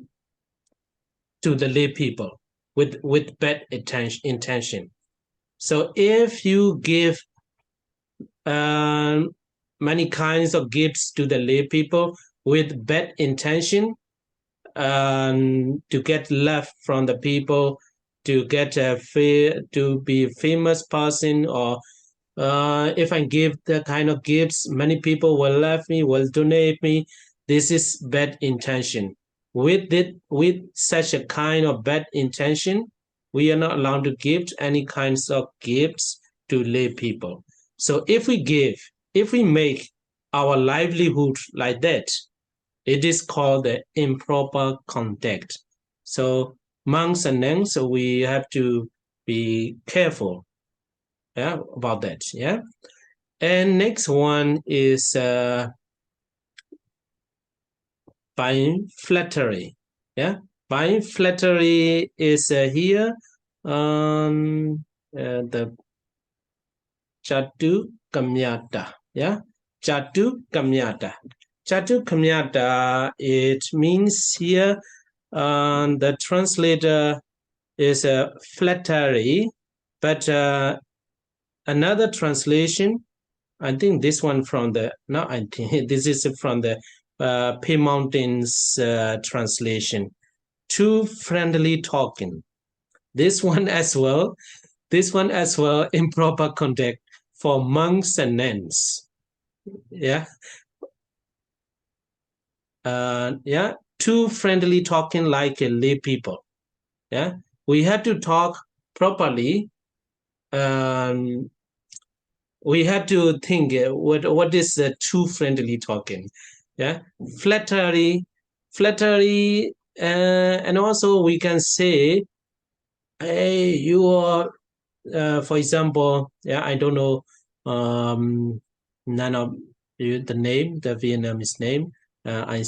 the lay people with bad intention. So if you give many kinds of gifts to the lay people with bad intention, to get love from the people, to get to be a famous person, or if I give that kind of gifts, many people will love me, will donate me. This is bad intention. With such a kind of bad intention, we are not allowed to give any kinds of gifts to lay people. So if we make our livelihood like that, it is called the improper contact. So monks and nuns, so we have to be careful, yeah, about that. Yeah. And next one is buying flattery. Yeah, buying flattery is here. The Chatu Kamyata. Yeah, Chatu Kamyata. Chatu Kamyata, it means here the translator is flattery, but another translation, I think this one from the, no, I think this is from the Pay Mountains translation. Too friendly talking. This one as well, improper contact for monks and nuns. Yeah. Yeah, too friendly talking like lay people. Yeah, we have to talk properly. We have to think what is too friendly talking. Yeah, flattery, and also we can say, hey, you are, for example, yeah, I don't know, none of you the name, the Vietnamese name. I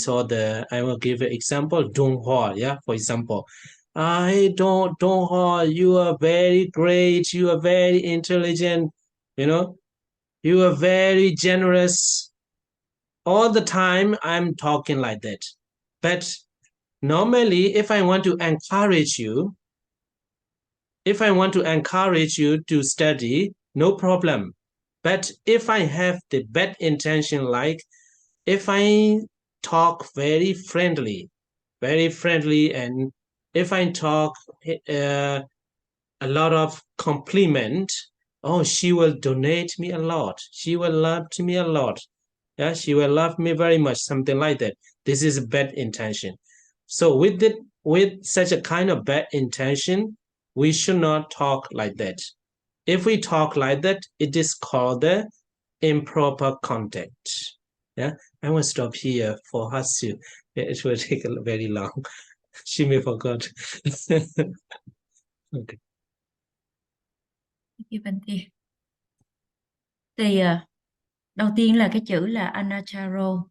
will give an example, Dong Hoa, yeah, for example. I Dong Hoa, you are very great, you are very intelligent, you know, you are very generous. All the time I'm talking like that. But normally, if I want to encourage you to study, no problem. But if I have the bad intention, like if I talk very friendly, and if I talk a lot of compliment, oh, she will donate me a lot. She will love me a lot. Yeah, she will love me very much, something like that. This is a bad intention. So with such a kind of bad intention, we should not talk like that. If we talk like that, it is called the improper contact. Yeah, I will stop here for Hasu. It will take very long. She may forgot. Okay. Thì đầu tiên là cái chữ là anacharo.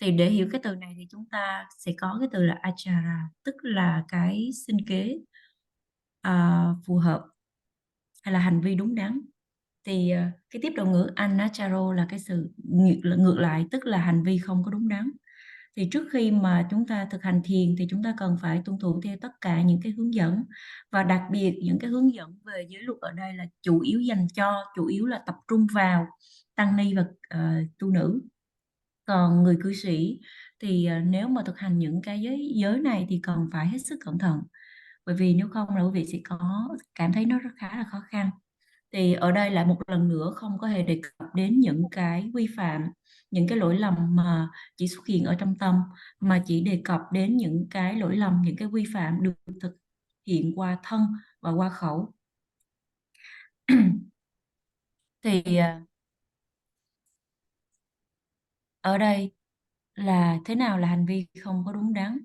Thì để hiểu cái từ này thì chúng ta sẽ có cái từ là achara, tức là cái sinh kế phù hợp hay là hành vi đúng đắn. Thì cái tiếp đầu ngữ anacharo là cái sự ngược lại, tức là hành vi không có đúng đắn. Thì trước khi mà chúng ta thực hành thiền thì chúng ta cần phải tuân thủ theo tất cả những cái hướng dẫn, và đặc biệt những cái hướng dẫn về giới luật ở đây là chủ yếu là tập trung vào tăng ni và tu nữ. Còn người cư sĩ thì nếu mà thực hành những cái giới này thì cần phải hết sức cẩn thận, bởi vì nếu không là quý vị sẽ có cảm thấy nó khá là khó khăn. Thì ở đây lại một lần nữa không có hề đề cập đến những cái vi phạm, những cái lỗi lầm mà chỉ xuất hiện ở trong tâm, mà chỉ đề cập đến những cái lỗi lầm, những cái vi phạm được thực hiện qua thân và qua khẩu. Thì ở đây là thế nào là hành vi không có đúng đắn?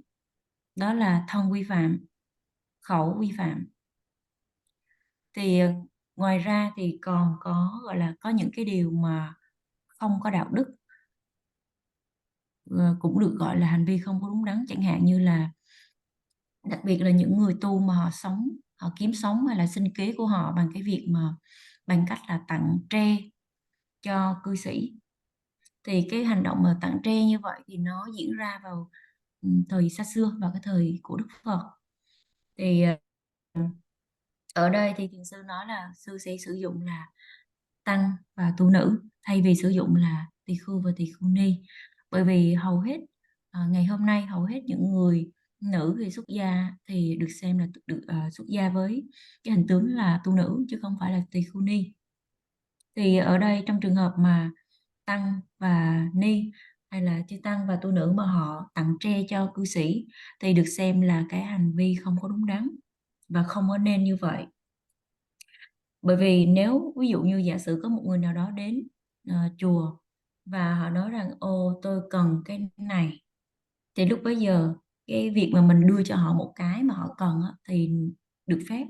Đó là thân vi phạm, khẩu vi phạm. Thì ngoài ra thì còn có gọi là có những cái điều mà không có đạo đức cũng được gọi là hành vi không có đúng đắn, chẳng hạn như là đặc biệt là những người tu mà họ kiếm sống hay là sinh kế của họ bằng cái việc mà bằng cách là tặng tre cho cư sĩ. Thì cái hành động mà tặng tre như vậy thì nó diễn ra vào thời xa xưa, vào cái thời của Đức Phật. Thì ở đây thì thiền sư nói là sư sẽ sử dụng là tăng và tu nữ thay vì sử dụng là tỳ khưu và tỳ khưu ni, bởi vì hầu hết ngày hôm nay hầu hết những người nữ thì xuất gia thì được xem là được xuất gia với cái hình tướng là tu nữ chứ không phải là tỳ khưu ni. Thì ở đây trong trường hợp mà tăng và ni hay là chư tăng và tu nữ mà họ tặng tre cho cư sĩ thì được xem là cái hành vi không có đúng đắn và không có nên như vậy. Bởi vì nếu ví dụ như giả sử có một người nào đó đến chùa và họ nói rằng ô tôi cần cái này, thì lúc bấy giờ cái việc mà mình đưa cho họ một cái mà họ cần thì được phép,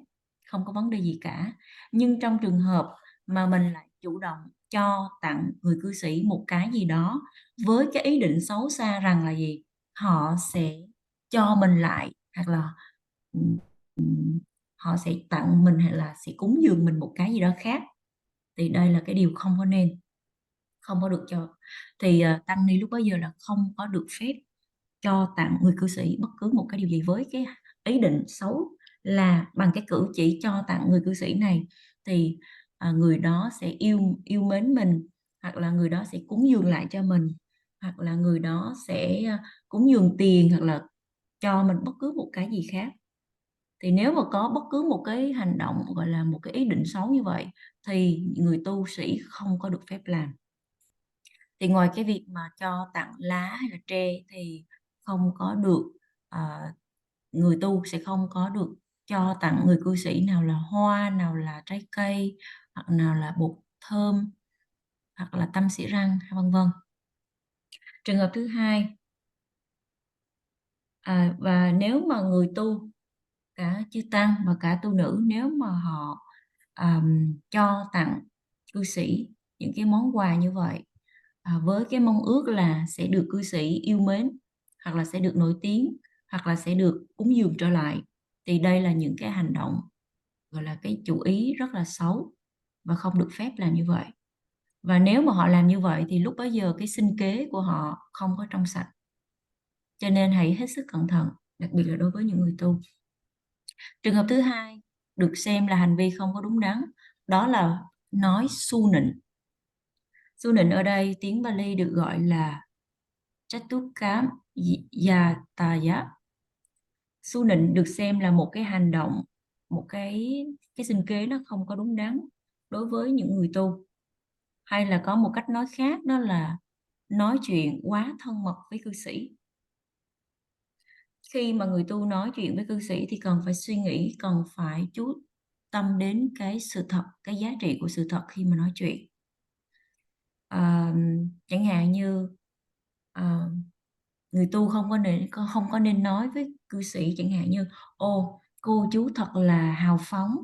không có vấn đề gì cả. Nhưng trong trường hợp mà mình lại chủ động cho tặng người cư sĩ một cái gì đó với cái ý định xấu xa rằng là gì? Họ sẽ cho mình lại, hoặc là họ sẽ tặng mình, hay là sẽ cúng dường mình một cái gì đó khác. Thì đây là cái điều không có nên, không có được cho. Thì tăng ni lúc bấy giờ là không có được phép cho tặng người cư sĩ bất cứ một cái điều gì với cái ý định xấu là bằng cái cử chỉ cho tặng người cư sĩ này thì người đó sẽ yêu mến mình, hoặc là người đó sẽ cúng dường lại cho mình, hoặc là người đó sẽ cúng dường tiền, hoặc là cho mình bất cứ một cái gì khác. Thì nếu mà có bất cứ một cái hành động gọi là một cái ý định xấu như vậy thì người tu sĩ không có được phép làm. Thì ngoài cái việc mà cho tặng lá hay là tre thì không có được, người tu sẽ không có được cho tặng người cư sĩ nào là hoa, nào là trái cây, hoặc nào là bột thơm, hoặc là tăm xỉa răng, vân vân. Trường hợp thứ hai, và nếu mà người tu, cả chư tăng và cả tu nữ, nếu mà họ cho tặng cư sĩ những cái món quà như vậy với cái mong ước là sẽ được cư sĩ yêu mến, hoặc là sẽ được nổi tiếng, hoặc là sẽ được cúng dường trở lại, thì đây là những cái hành động gọi là cái chủ ý rất là xấu và không được phép làm như vậy. Và nếu mà họ làm như vậy thì lúc bấy giờ cái sinh kế của họ không có trong sạch. Cho nên hãy hết sức cẩn thận, đặc biệt là đối với những người tu. Trường hợp thứ hai được xem là hành vi không có đúng đắn, đó là nói su nịnh. Su nịnh ở đây tiếng Bali được gọi là Chatukam Yataya. Su nịnh được xem là một cái hành động, một cái sinh kế nó không có đúng đắn đối với những người tu. Hay là có một cách nói khác, đó là nói chuyện quá thân mật với cư sĩ. Khi mà người tu nói chuyện với cư sĩ thì cần phải suy nghĩ, cần phải chú tâm đến cái sự thật, cái giá trị của sự thật khi mà nói chuyện. Chẳng hạn như người tu không có nên nói với cư sĩ chẳng hạn như: ô, cô chú thật là hào phóng,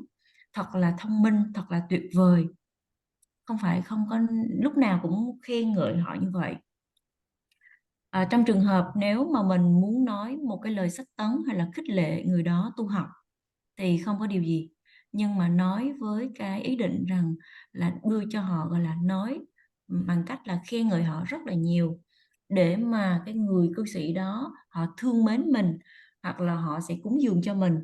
thật là thông minh, thật là tuyệt vời. Không có lúc nào cũng khen ngợi họ như vậy. Trong trường hợp nếu mà mình muốn nói một cái lời sách tấn hay là khích lệ người đó tu học thì không có điều gì, nhưng mà nói với cái ý định rằng là đưa cho họ, gọi là nói bằng cách là khen ngợi họ rất là nhiều, để mà cái người cư sĩ đó họ thương mến mình, hoặc là họ sẽ cúng dường cho mình,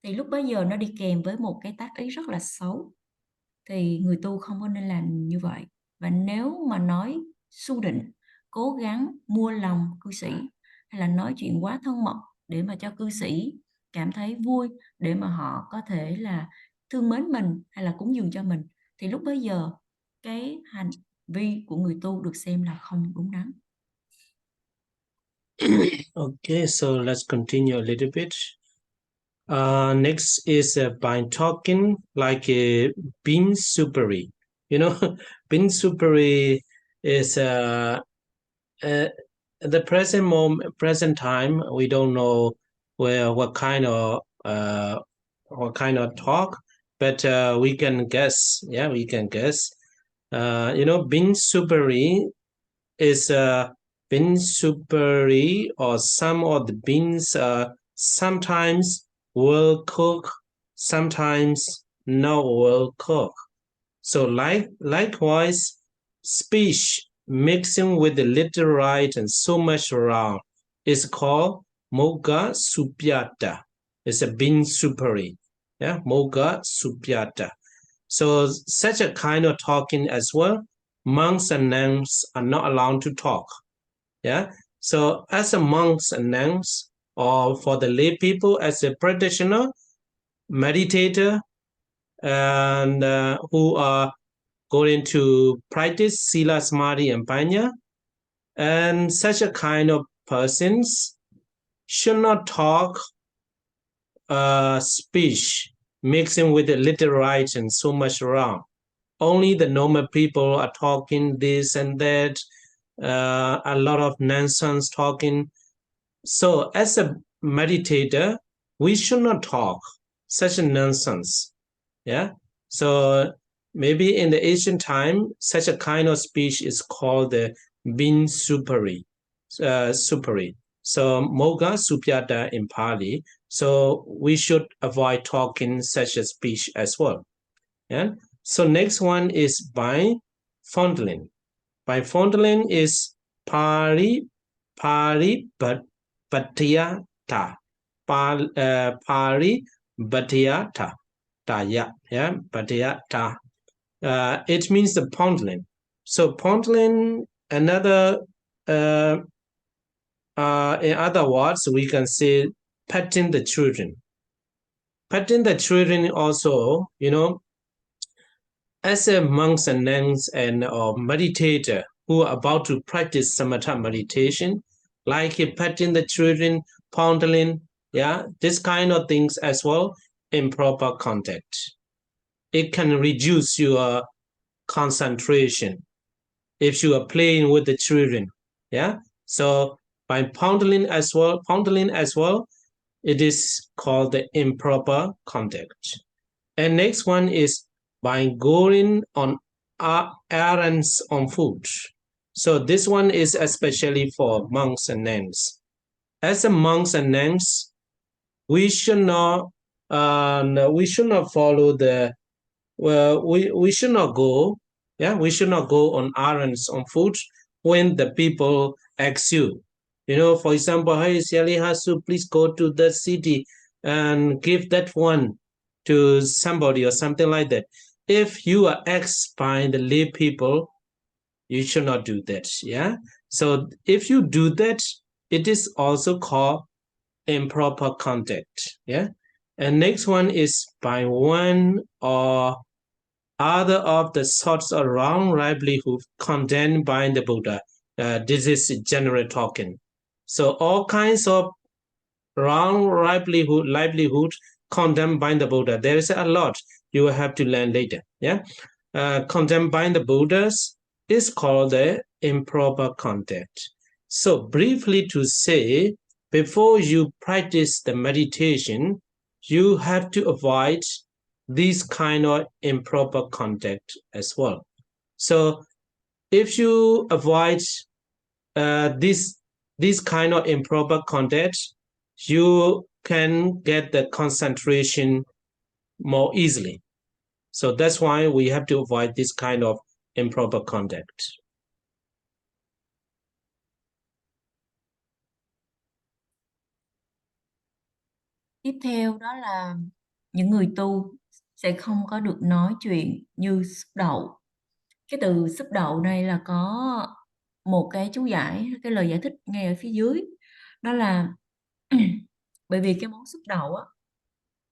thì lúc bấy giờ nó đi kèm với một cái tác ý rất là xấu. Thì người tu không có nên làm như vậy. Và nếu mà nói su định, cố gắng mua lòng cư sĩ, hay là nói chuyện quá thân mật để mà cho cư sĩ cảm thấy vui, để mà họ có thể là thương mến mình hay là cúng dường cho mình, thì lúc bấy giờ cái hành vi của người tu được xem là không đúng đắn. Okay, so let's continue a little bit. Next is by talking like a bean soupery. You know, bean soupery is at the present time, we don't know what kind of talk, but we can guess. Yeah, we can guess. Bean soupery is bean soupery, or some of the beans sometimes well cooked, sometimes not well cooked. So likewise, speech mixing with the little right and so much wrong is called Mogga Supyata. It's a bean soupery. Yeah, Mogga Supyata. So such a kind of talking as well, monks and nuns are not allowed to talk. Yeah. So as a monks and nuns, or for the lay people, as a practitioner, meditator, and who are going to practice Sila, Samadhi, and Panya, and such a kind of persons should not talk speech mixing with the little right and so much wrong. Only the normal people are talking this and that, a lot of nonsense talking. So as a meditator, we should not talk such a nonsense. Yeah. So maybe in the ancient time, such a kind of speech is called the bin superi. So moga supyata in Pali. So we should avoid talking such a speech as well. Yeah. So next one is by fondling. By fondling is pari but patiyata. Pari batiyata. Yeah, batiyata. It means the fondling. So fondling, another in other words, we can say petting the children. Petting the children also, as a monks and nuns and meditator who are about to practice samatha meditation, like petting the children, fondling, this kind of things as well, improper contact. It can reduce your concentration if you are playing with the children. So by fondling as well, it is called the improper contact. And next one is by going on errands on foot. So this one is especially for monks and nuns. As a monks and nuns, we should not follow the we should not go on errands on foot when the people ask you. For example, hey Sialihasu, please go to the city and give that one to somebody or something like that. If you are asked by the lay people, you should not do that. So if you do that, it is also called improper contact. And next one is by one or other of the sorts of wrong livelihood condemned by the Buddha. This is general talking. So all kinds of wrong livelihood condemned by the Buddha. There is a lot you will have to learn later. Condemned by the Buddhas is called the improper contact. So briefly to say, before you practice the meditation, you have to avoid these kind of improper contact as well. So if you avoid this kind of improper contact, you can get the concentration more easily. So that's why we have to avoid this kind of improper contact. Tiếp theo đó là những người tu sẽ không có được nói chuyện như xúc đậu. Cái từ xúc đậu này là có một cái chú giải, cái lời giải thích ngay ở phía dưới. Đó là bởi vì cái món xúc đậu á,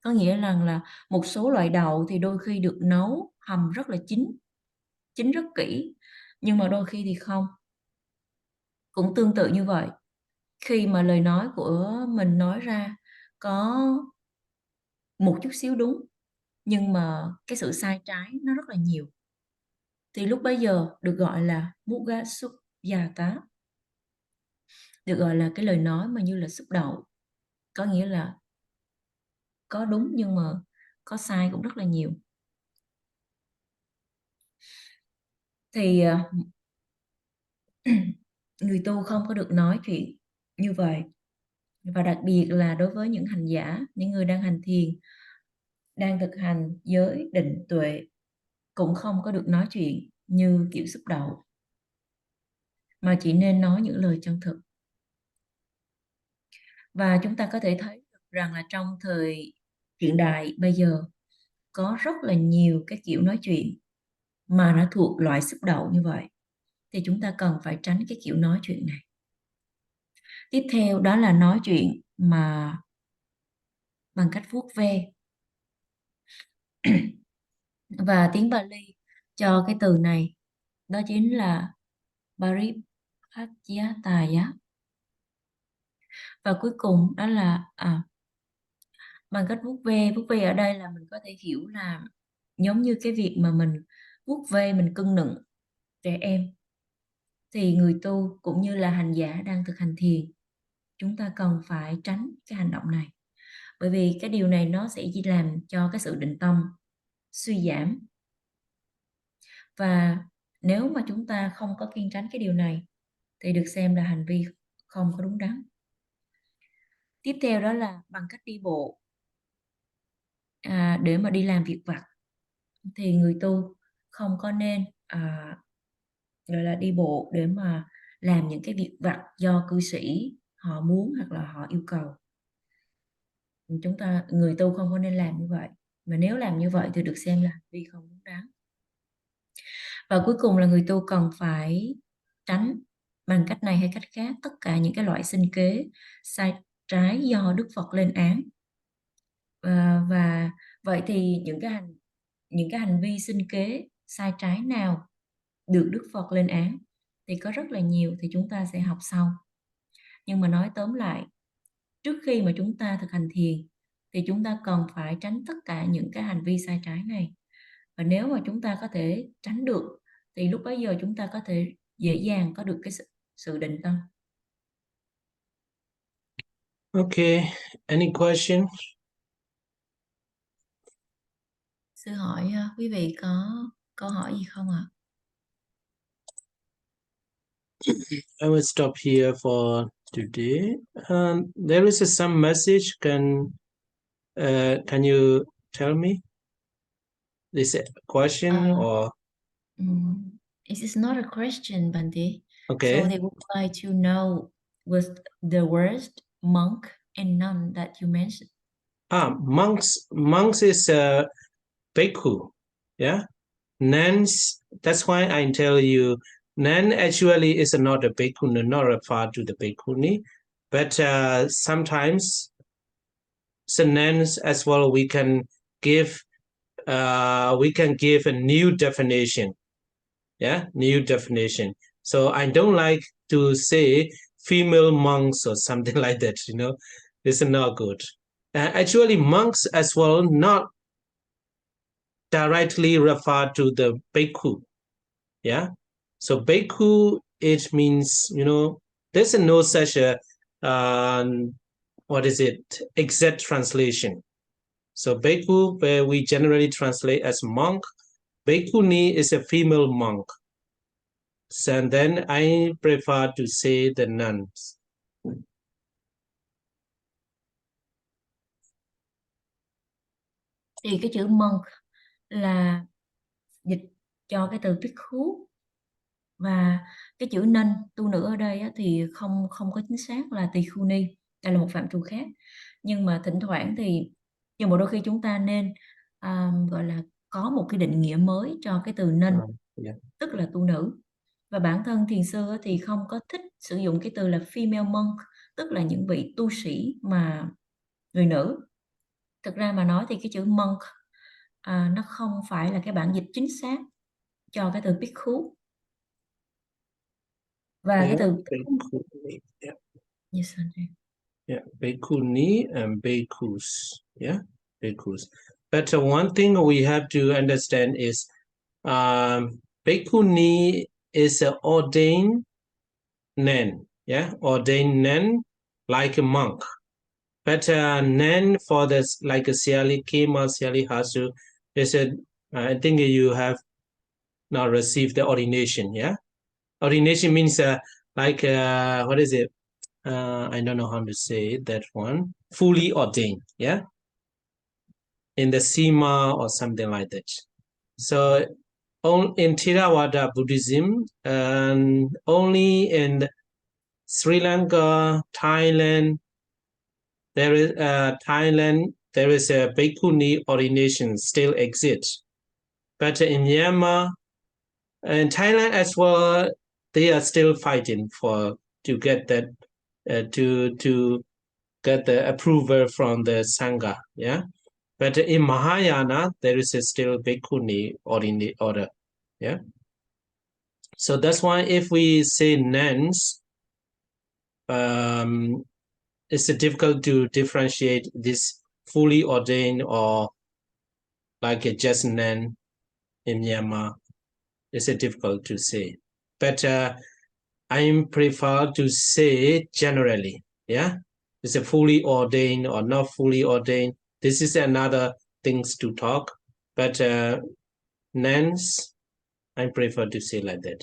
có nghĩa là một số loại đậu thì đôi khi được nấu hầm rất là chín rất kỹ, nhưng mà đôi khi thì không. Cũng tương tự như vậy, khi mà lời nói của mình nói ra có một chút xíu đúng, nhưng mà cái sự sai trái nó rất là nhiều, thì lúc bấy giờ được gọi là Mugga Subyata, được gọi là cái lời nói mà như là xúc đậu, có nghĩa là có đúng nhưng mà có sai cũng rất là nhiều. Thì người tu không có được nói chuyện như vậy. Và đặc biệt là đối với những hành giả, những người đang hành thiền, đang thực hành giới định tuệ, cũng không có được nói chuyện như kiểu xúc đậu, mà chỉ nên nói những lời chân thực. Và chúng ta có thể thấy được rằng là trong thời hiện đại bây giờ có rất là nhiều cái kiểu nói chuyện mà nó thuộc loại xúc đậu như vậy, thì chúng ta cần phải tránh cái kiểu nói chuyện này. Tiếp theo đó là nói chuyện mà bằng cách vuốt ve. Và tiếng Bali cho cái từ này đó chính là Paripatiyataya. Và cuối cùng đó là bằng cách vuốt ve. Vuốt ve ở đây là mình có thể hiểu là giống như cái việc mà mình vuốt ve, mình cưng nựng trẻ em. Thì người tu cũng như là hành giả đang thực hành thiền, chúng ta cần phải tránh cái hành động này. Bởi vì cái điều này nó sẽ chỉ làm cho cái sự định tâm suy giảm. Và nếu mà chúng ta không có kiêng tránh cái điều này thì được xem là hành vi không có đúng đắn. Tiếp theo đó là bằng cách đi bộ để mà đi làm việc vặt thì người tu không có nên gọi là đi bộ để mà làm những cái việc vặt do cư sĩ họ muốn hoặc là họ yêu cầu. Người tu không có nên làm như vậy, mà nếu làm như vậy thì được xem là hành vi không đúng đắn. Và cuối cùng là người tu cần phải tránh bằng cách này hay cách khác tất cả những cái loại sinh kế sai trái do Đức Phật lên án. Và vậy thì những cái hành vi sinh kế sai trái nào được Đức Phật lên án thì có rất là nhiều, thì chúng ta sẽ học sau. Nhưng mà nói tóm lại, trước khi mà chúng ta thực hành thiền thì chúng ta cần phải tránh tất cả những cái hành vi sai trái này. Và nếu mà chúng ta có thể tránh được thì lúc bấy giờ chúng ta có thể dễ dàng có được cái sự định tâm. Okay, any question? Sư hỏi quý vị có câu hỏi gì không ạ? I will stop here for today. There is some message. Can you tell me this question or? It is not a question, Bhante. Okay. So they would like to know with the words monk and nun that you mentioned. Monks is a bhikkhu, yeah. Nuns, that's why I tell you, nun actually is not a bhikkhuni, not referred to the bhikkhuni, but sometimes so nuns as well we can give a new definition, yeah, new definition. So I don't like to say female monks or something like that, this is not good. Actually monks as well not directly referred to the bhikkhu, yeah. So bhikkhu, it means, there's no such a exact translation. So bhikkhu, where we generally translate as monk, bhikkhuni is a female monk. So, and then I prefer to say the nuns. Thì cái chữ monk là dịch cho cái từ bhikkhu, và cái chữ nun tu nữ ở đây thì không có chính xác là tỳ khưu ni, đây là một phạm trù khác. Nhưng mà thỉnh thoảng thì đôi khi chúng ta nên gọi là có một cái định nghĩa mới cho cái từ nun, tức là tu nữ. Và bản thân thiền sư thì không có thích sử dụng cái từ là female monk, tức là những vị tu sĩ mà người nữ. Thực ra mà nói thì cái chữ monk nó không phải là cái bản dịch chính xác cho cái từ bhikkhu. Và cái từ bhikkhuni, yeah. Yes, Yeah, bhikkhuni and bhikkhus, yeah, bhikkhus. But one thing we have to understand is bhikkhuni is an ordained nun, yeah, ordained nun like a monk. But nun for this, like a Siali Kema, Siali Hasu, they said, I think you have not received the ordination, yeah? Ordination means what is it? I don't know how to say that one. Fully ordained, yeah? In the Sima or something like that. So in Theravada Buddhism, only in Sri Lanka, Thailand, there is a bhikkhuni ordination still exists. But in Myanmar and Thailand as well, they are still fighting to get that to get the approval from the Sangha, yeah. But in Mahayana, there is still bhikkhuni order, yeah. So that's why if we say nuns, it's difficult to differentiate this fully ordained or like a just nun in Myanmar. It's difficult to say. But I prefer to say generally, yeah. Is it fully ordained or not fully ordained? This is another things to talk. But nuns I prefer to say like that.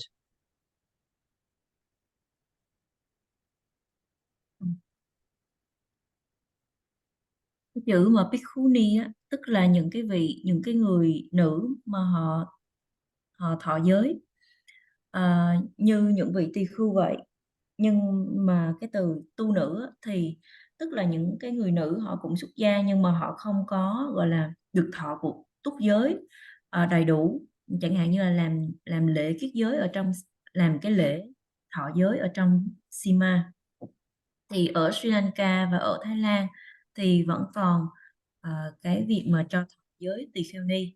Cái chữ mà Bhikkhuni á, tức là những cái người nữ mà họ thọ giới, như những vị tỳ khưu vậy. Nhưng mà cái từ tu nữ á, thì tức là những cái người nữ họ cũng xuất gia nhưng mà họ không có gọi là được thọ của túc giới đầy đủ, chẳng hạn như là làm lễ kiết giới ở trong, làm cái lễ thọ giới ở trong Sima. Thì ở Sri Lanka và ở Thái Lan thì vẫn còn cái việc mà cho thọ giới tỳ kheo ni.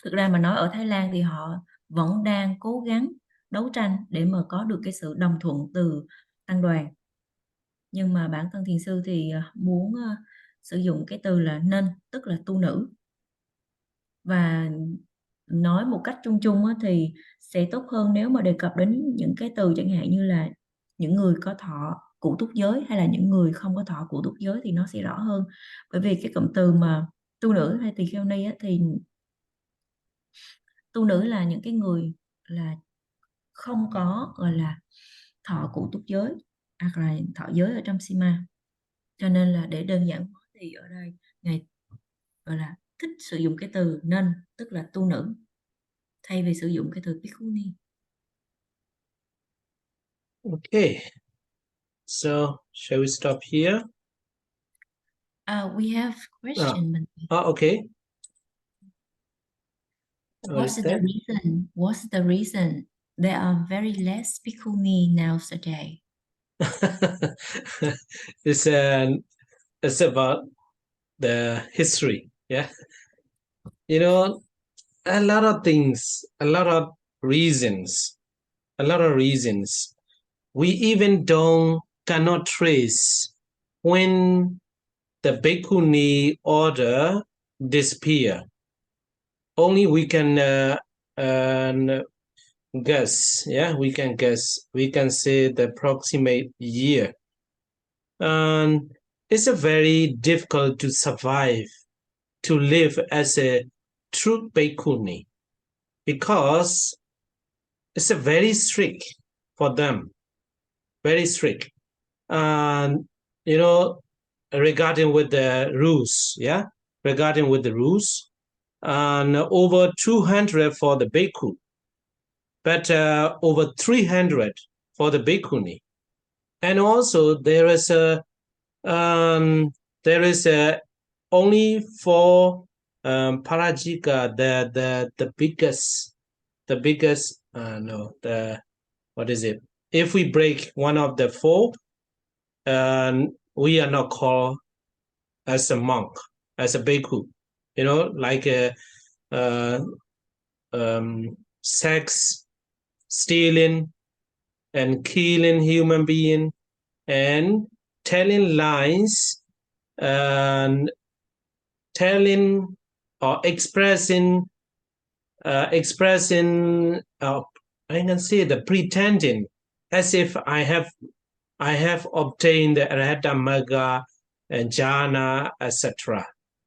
Thực ra mà nói ở Thái Lan thì họ vẫn đang cố gắng đấu tranh để mà có được cái sự đồng thuận từ tăng đoàn. Nhưng mà bản thân thiền sư thì muốn sử dụng cái từ là nên, tức là tu nữ. Và nói một cách chung chung thì sẽ tốt hơn nếu mà đề cập đến những cái từ chẳng hạn như là những người có thọ cụ túc giới hay là những người không có thọ cụ túc giới thì nó sẽ rõ hơn. Bởi vì cái cụm từ mà tu nữ hay tỳ kheo ni thì tu nữ là những cái người là không có gọi là thọ cụ túc giới hoặc là thọ giới ở trong Sima. Cho nên là để đơn giản hóa thì ở đây Ngài gọi là thích sử dụng cái từ nên, tức là tu nữ, thay vì sử dụng cái từ Bhikkhuni. Okay. So, shall we stop here? We have question. Okay. What's the reason there are very less Bhikkhuni nowadays? It's about the history. Yeah. You know, a lot of things, a lot of reasons. We even cannot trace when the Bhikkhuni order disappear. Only we can guess. Yeah, we can guess. We can say the approximate year. And it's a very difficult to survive, to live as a true Bhikkhuni, because it's a very strict for them, very strict. And regarding with the rules, and over 200 for the bhikkhu, but over 300 for the bhikkhuni. And also there is only for parajika, the biggest what is it? If we break one of the four, we are not called as a monk, as a bhikkhu. Like sex, stealing, and killing human being, and telling lies, and telling or expressing I can say the pretending as if I have obtained the Visuddhimagga and jhana, etc.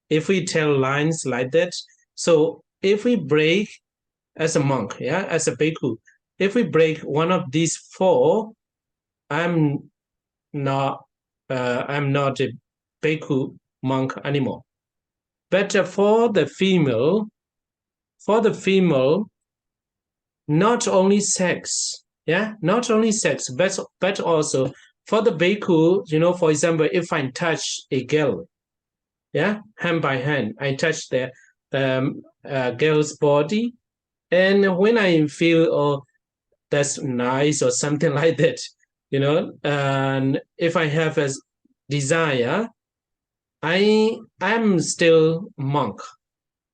If we tell lines like that, so if we break as a monk, as a bhikkhu, if we break one of these four, I'm not a bhikkhu monk anymore. But for the female, not only sex, but also for the bhikkhu, for example, if I touch a girl, hand by hand, I touch the girl's body, and when I feel, oh, that's nice or something like that, and if I have a desire, I'm still monk.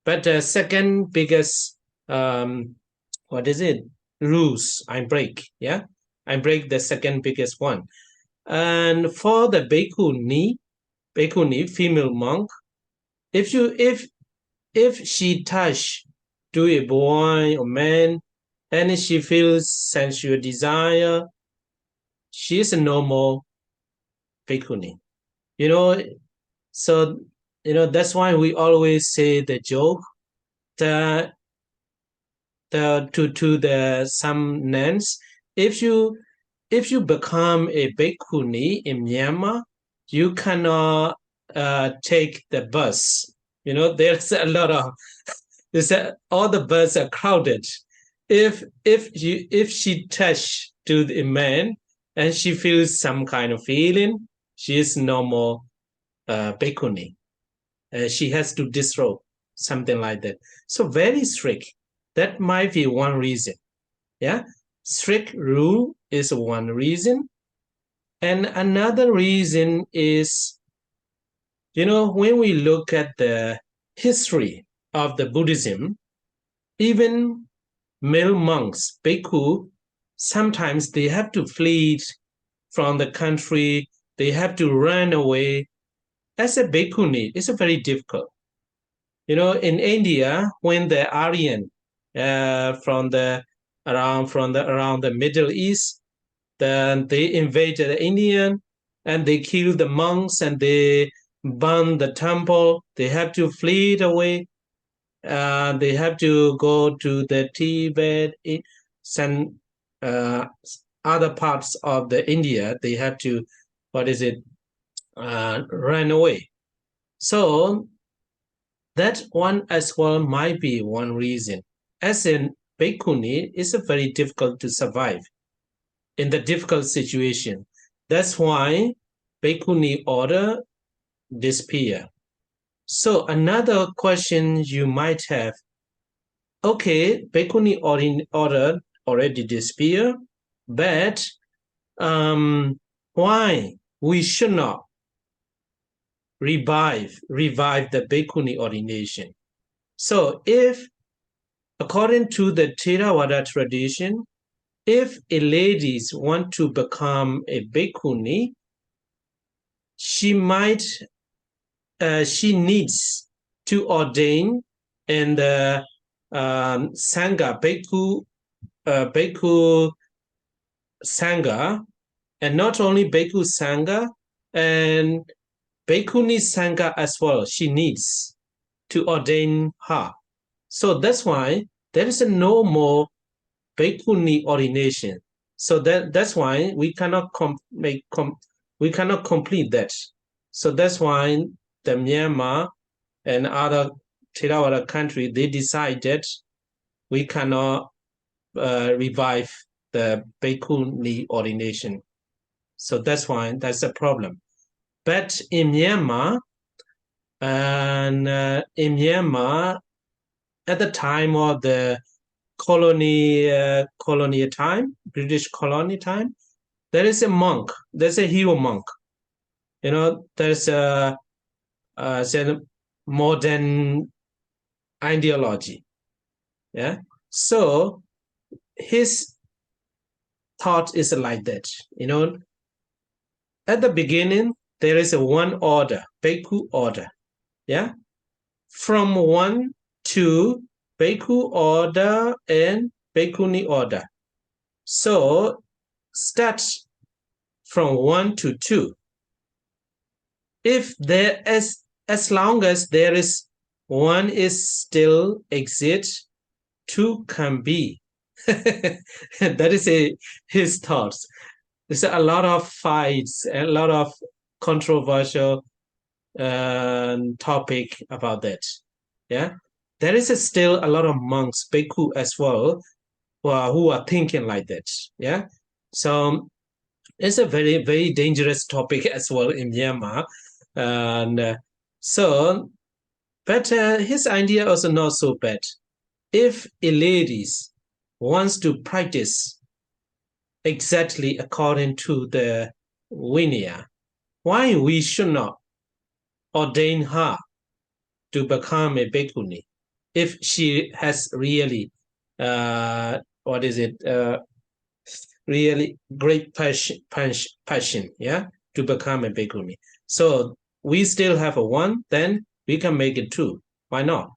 But the second biggest rules I break, I break the second biggest one. And for the bhikkhuni, female monk, if she touch to a boy or man and she feels sensual desire, she is a normal bhikkhuni. So that's why we always say the joke that to some nuns, if you become a bhikkhuni in Myanmar, you cannot take the bus. You know, there's a lot of all the buses are crowded. If she touch to the man and she feels some kind of feeling, she is no more bhikkhuni. She has to disrobe, something like that. So very strict. That might be one reason. Yeah, strict rule is one reason. And another reason is, you know, when we look at the history of the Buddhism, even male monks, bhikkhu, sometimes they have to flee from the country, they have to run away. As a bhikkhuni, it's very difficult. You know, in India, when the Aryan from the Middle East, then they invaded the Indian and they killed the monks and they burned the temple. They have to flee away. They have to go to the Tibet, some other parts of the India. They have to, run away. So that one as well might be one reason. As in bhikkhuni, it's very difficult to survive in the difficult situation. That's why bhikkhuni order disappear. So another question you might have, okay, bhikkhuni order already disappear, but why we should not revive the bhikkhuni ordination? So if, according to the Theravada tradition, if a lady want to become a bhikkhuni, she needs to ordain in the sangha, bhikkhu sangha, and not only bhikkhu sangha, and bhikkhuni sangha as well. She needs to ordain her. So that's why there is no more bhikkhuni ordination. So that's why we cannot complete that. So that's why the Myanmar and other Theravada country, they decided we cannot revive the bhikkhuni ordination. So that's why that's a problem. But in Myanmar, at the time of the colonial time, British colony time, there is a monk, there's a hero monk. You know, there's a modern ideology. Yeah. So his thought is like that. You know, at the beginning, there is a one order, bhikkhu order. Yeah. From 1 to bhikkhu order and bhikkhuni order. So start from 1 to 2. If there is, as long as there is 1 is still exists, 2 can be. That is his thoughts. There's a lot of fights, a lot of controversial topic about that. Yeah, there is still a lot of monks, bhikkhu as well, who are thinking like that. Yeah, so it's a very, very dangerous topic as well in Myanmar. And but his idea also not so bad. If a lady wants to practice exactly according to the Vinaya, why we should not ordain her to become a bhikkhuni if she has really, really great passion, yeah, to become a bhikkhuni. So we still have a 1, then we can make it 2. Why not?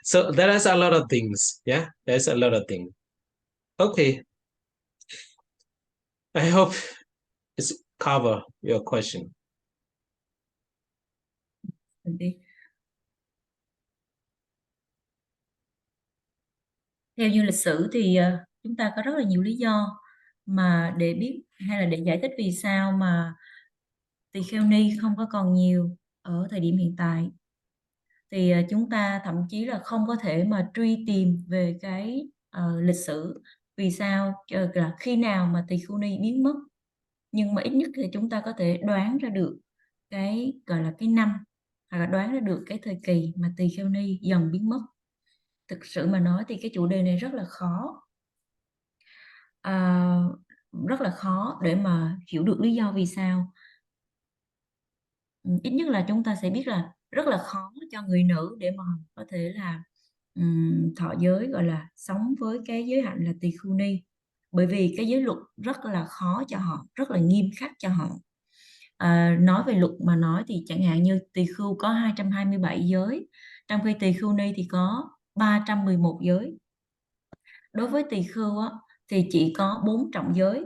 So there is a lot of things. Yeah, there's a lot of things. Okay. I hope it's cover your question. Theo như lịch sử thì chúng ta có rất là nhiều lý do mà để biết hay là để giải thích vì sao mà tỳ kheo ni không có còn nhiều ở thời điểm hiện tại. Thì chúng ta thậm chí là không có thể mà truy tìm về cái lịch sử vì sao là khi nào mà tỳ kheo ni biến mất. Nhưng mà ít nhất thì chúng ta có thể đoán ra được cái gọi là cái năm, hoặc là đoán ra được cái thời kỳ mà tỳ kheo ni dần biến mất. Thực sự mà nói thì cái chủ đề này rất là khó. Rất là khó để mà hiểu được lý do vì sao. Ít nhất là chúng ta sẽ biết là rất là khó cho người nữ để mà có thể là thọ giới, gọi là sống với cái giới hạnh là tỳ khưu ni, bởi vì cái giới luật rất là khó cho họ, rất là nghiêm khắc cho họ. Nói về luật mà nói thì chẳng hạn như tỳ khưu có 227 giới, trong khi tỳ khưu ni thì có 311 giới. Đối với tỳ khưu á, thì chỉ có 4 trọng giới,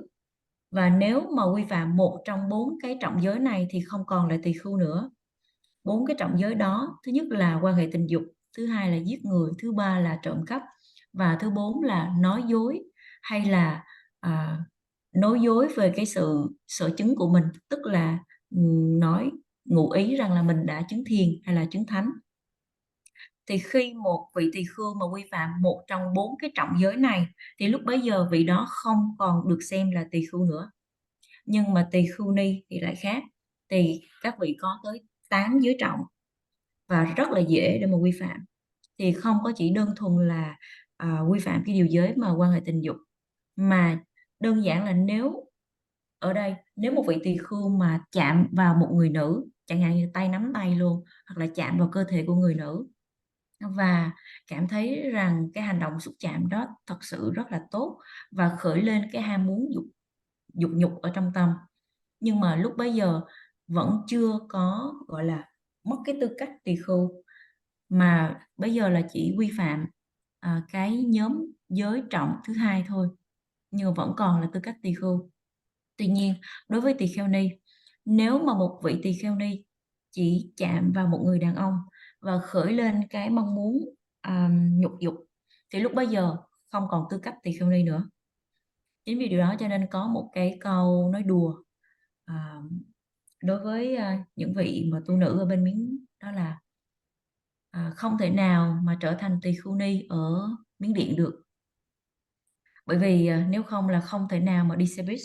và nếu mà vi phạm một trong 4 cái trọng giới này thì không còn là tỳ khưu nữa. 4 cái trọng giới đó, thứ nhất là quan hệ tình dục, thứ hai là giết người, thứ ba là trộm cắp, và thứ 4 là nói dối, hay là nói dối về cái sự sở chứng của mình, tức là nói ngụ ý rằng là mình đã chứng thiền hay là chứng thánh. Thì khi một vị tỳ khưu mà vi phạm một trong 4 cái trọng giới này thì lúc bấy giờ vị đó không còn được xem là tỳ khưu nữa. Nhưng mà tỳ khưu ni thì lại khác, thì các vị có tới 8 giới trọng và rất là dễ để mà vi phạm. Thì không có chỉ đơn thuần là vi phạm cái điều giới mà quan hệ tình dục, mà đơn giản là nếu ở đây, nếu một vị tỳ khưu mà chạm vào một người nữ, chẳng hạn như tay nắm tay luôn, hoặc là chạm vào cơ thể của người nữ, và cảm thấy rằng cái hành động xúc chạm đó thật sự rất là tốt và khởi lên cái ham muốn dục nhục ở trong tâm, nhưng mà lúc bấy giờ vẫn chưa có gọi là mất cái tư cách tỳ khưu, mà bây giờ là chỉ vi phạm cái nhóm giới trọng thứ hai thôi, nhưng vẫn còn là tư cách tỳ khưu. Tuy nhiên đối với tỳ kheo ni, nếu mà một vị tỳ kheo ni chỉ chạm vào một người đàn ông và khởi lên cái mong muốn nhục dục, thì lúc bấy giờ không còn tư cách tỳ kheo ni nữa. Chính vì điều đó cho nên có một cái câu nói đùa đối với những vị mà tu nữ ở bên Miến, đó là không thể nào mà trở thành tỳ khưu ni ở Miến Điện được, bởi vì nếu không là không thể nào mà đi xe buýt,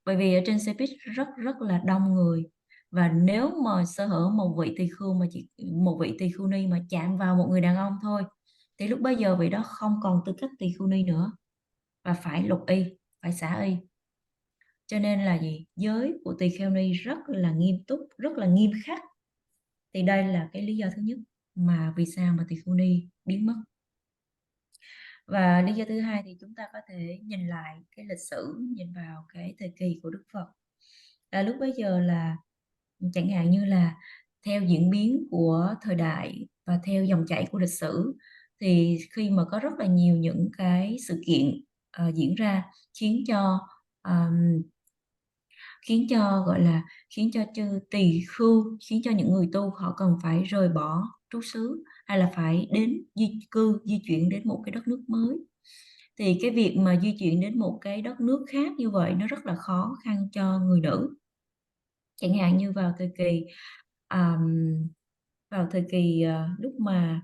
bởi vì ở trên xe buýt rất là đông người, và nếu mà sơ hở một vị tỳ khưu mà chỉ một vị tỳ khưu ni mà chạm vào một người đàn ông thôi, thì lúc bấy giờ vị đó không còn tư cách tỳ khưu ni nữa và phải lục y, phải xả y. Cho nên là gì, giới của tỳ kheo ni rất là nghiêm túc, rất là nghiêm khắc. Thì đây là cái lý do thứ nhất mà vì sao mà tỳ khưu ni biến mất. Và lý do thứ hai thì chúng ta có thể nhìn lại cái lịch sử, nhìn vào cái thời kỳ của Đức Phật. Lúc bấy giờ là chẳng hạn như là theo diễn biến của thời đại và theo dòng chảy của lịch sử, thì khi mà có rất là nhiều những cái sự kiện diễn ra khiến cho gọi là khiến cho chư tỳ khưu, khiến cho những người tu họ cần phải rời bỏ trú xứ, hay là phải đến di chuyển đến một cái đất nước mới. Thì cái việc mà di chuyển đến một cái đất nước khác như vậy nó rất là khó khăn cho người nữ. Chẳng hạn như vào thời kỳ lúc mà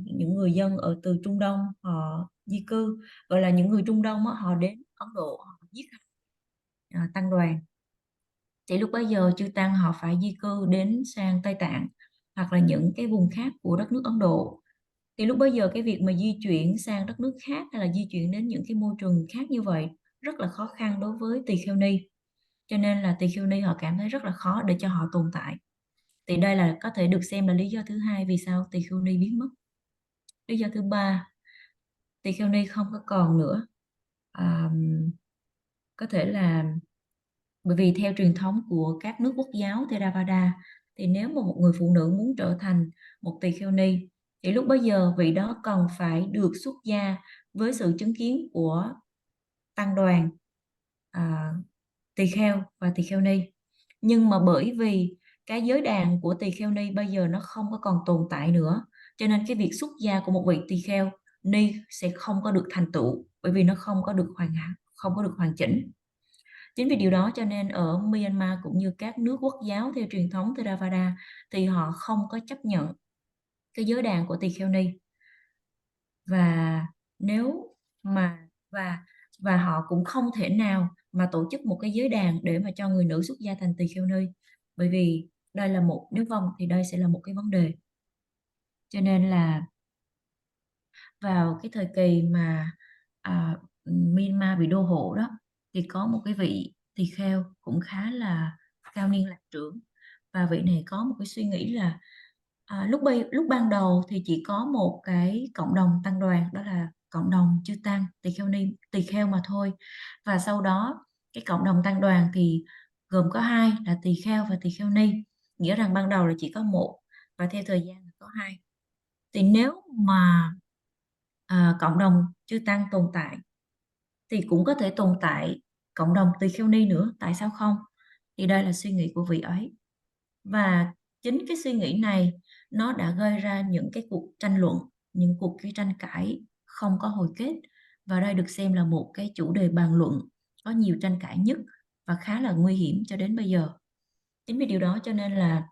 những người dân ở từ Trung Đông họ di cư, gọi là những người Trung Đông họ đến Ấn Độ, họ giết tăng đoàn, thì lúc bấy giờ chư tăng họ phải di cư đến sang Tây Tạng hoặc là những cái vùng khác của đất nước Ấn Độ. Thì lúc bấy giờ cái việc mà di chuyển sang đất nước khác hay là di chuyển đến những cái môi trường khác như vậy rất là khó khăn đối với tỳ kheo ni. Cho nên là tỳ kheo ni họ cảm thấy rất là khó để cho họ tồn tại. Thì đây là có thể được xem là lý do thứ hai vì sao tỳ kheo ni biến mất. Lý do thứ ba, tỳ kheo ni không có còn nữa. Có thể là bởi vì theo truyền thống của các nước quốc giáo Theravada, thì nếu mà một người phụ nữ muốn trở thành một tỳ kheo ni thì lúc bấy giờ vị đó cần phải được xuất gia với sự chứng kiến của tăng đoàn, tỳ kheo và tỳ kheo ni. Nhưng mà bởi vì cái giới đàn của tỳ kheo ni bây giờ nó không có còn tồn tại nữa, cho nên cái việc xuất gia của một vị tỳ kheo ni sẽ không có được thành tựu, bởi vì nó không có được hoàn chỉnh. Chính vì điều đó cho nên ở Myanmar cũng như các nước quốc giáo theo truyền thống Theravada thì họ không có chấp nhận cái giới đàn của tỳ kheo ni. Và nếu mà và họ cũng không thể nào mà tổ chức một cái giới đàn để mà cho người nữ xuất gia thành tỳ kheo ni, bởi vì đây là nếu không thì đây sẽ là một cái vấn đề. Cho nên là vào cái thời kỳ mà Myanmar bị đô hộ đó, thì có một cái vị tỳ kheo cũng khá là cao niên lạc trưởng, và vị này có một cái suy nghĩ là lúc ban đầu thì chỉ có một cái cộng đồng tăng đoàn, đó là cộng đồng chư tăng tỳ kheo mà thôi, và sau đó cái cộng đồng tăng đoàn thì gồm có hai là tỳ kheo và tỳ kheo ni, nghĩa rằng ban đầu là chỉ có một và theo thời gian là có hai. Thì nếu mà cộng đồng chư tăng tồn tại thì cũng có thể tồn tại cộng đồng tỳ kheo ni nữa, tại sao không? Thì đây là suy nghĩ của vị ấy, và chính cái suy nghĩ này nó đã gây ra những cái cuộc tranh luận, những cuộc tranh cãi không có hồi kết, và đây được xem là một cái chủ đề bàn luận có nhiều tranh cãi nhất và khá là nguy hiểm cho đến bây giờ. Chính vì điều đó cho nên là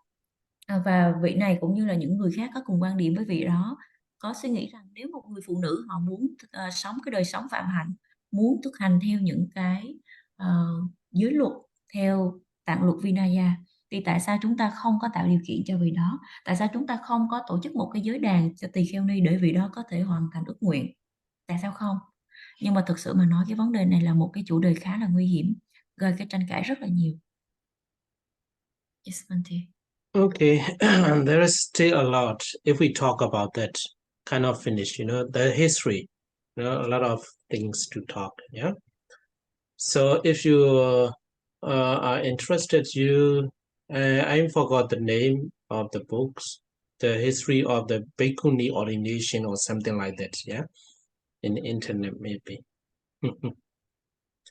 và vị này cũng như là những người khác có cùng quan điểm với vị đó, có suy nghĩ rằng nếu một người phụ nữ họ muốn sống cái đời sống phạm hạnh, muốn thực hành theo những cái giới luật theo tạng luật Vinaya, thì tại sao chúng ta không có tạo điều kiện cho vị đó? Tại sao chúng ta không có tổ chức một cái giới đàn cho tỳ kheo ni để vị đó có thể hoàn thành ước nguyện? Tại sao không? Nhưng mà thực sự mà nói, cái vấn đề này là một cái chủ đề khá là nguy hiểm, gây cái tranh cãi rất là nhiều. Yes, Bante. Okay, there is still a lot. If we talk about that, cannot finish, the history, a lot of things to talk, yeah? So if you are interested, I forgot the name of the books, the history of the Bhikkhuni ordination or something like that, yeah? In the internet, maybe.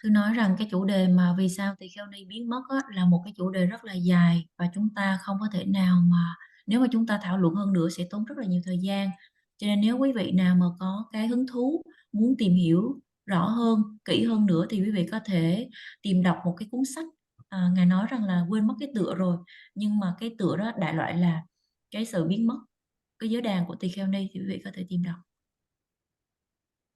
Tôi nói rằng cái chủ đề mà vì sao tỳ kheo ni biến mất á, là một cái chủ đề rất là dài, và chúng ta không có thể nào mà, nếu mà chúng ta thảo luận hơn nữa sẽ tốn rất là nhiều thời gian. Cho nên nếu quý vị nào mà có cái hứng thú muốn tìm hiểu rõ hơn, kỹ hơn nữa, thì quý vị có thể tìm đọc một cái cuốn sách. Ngài nói rằng là quên mất cái tựa rồi, nhưng mà cái tựa đó đại loại là cái sự biến mất cái giới đàn của tỳ kheo ni, thì quý vị có thể tìm đọc.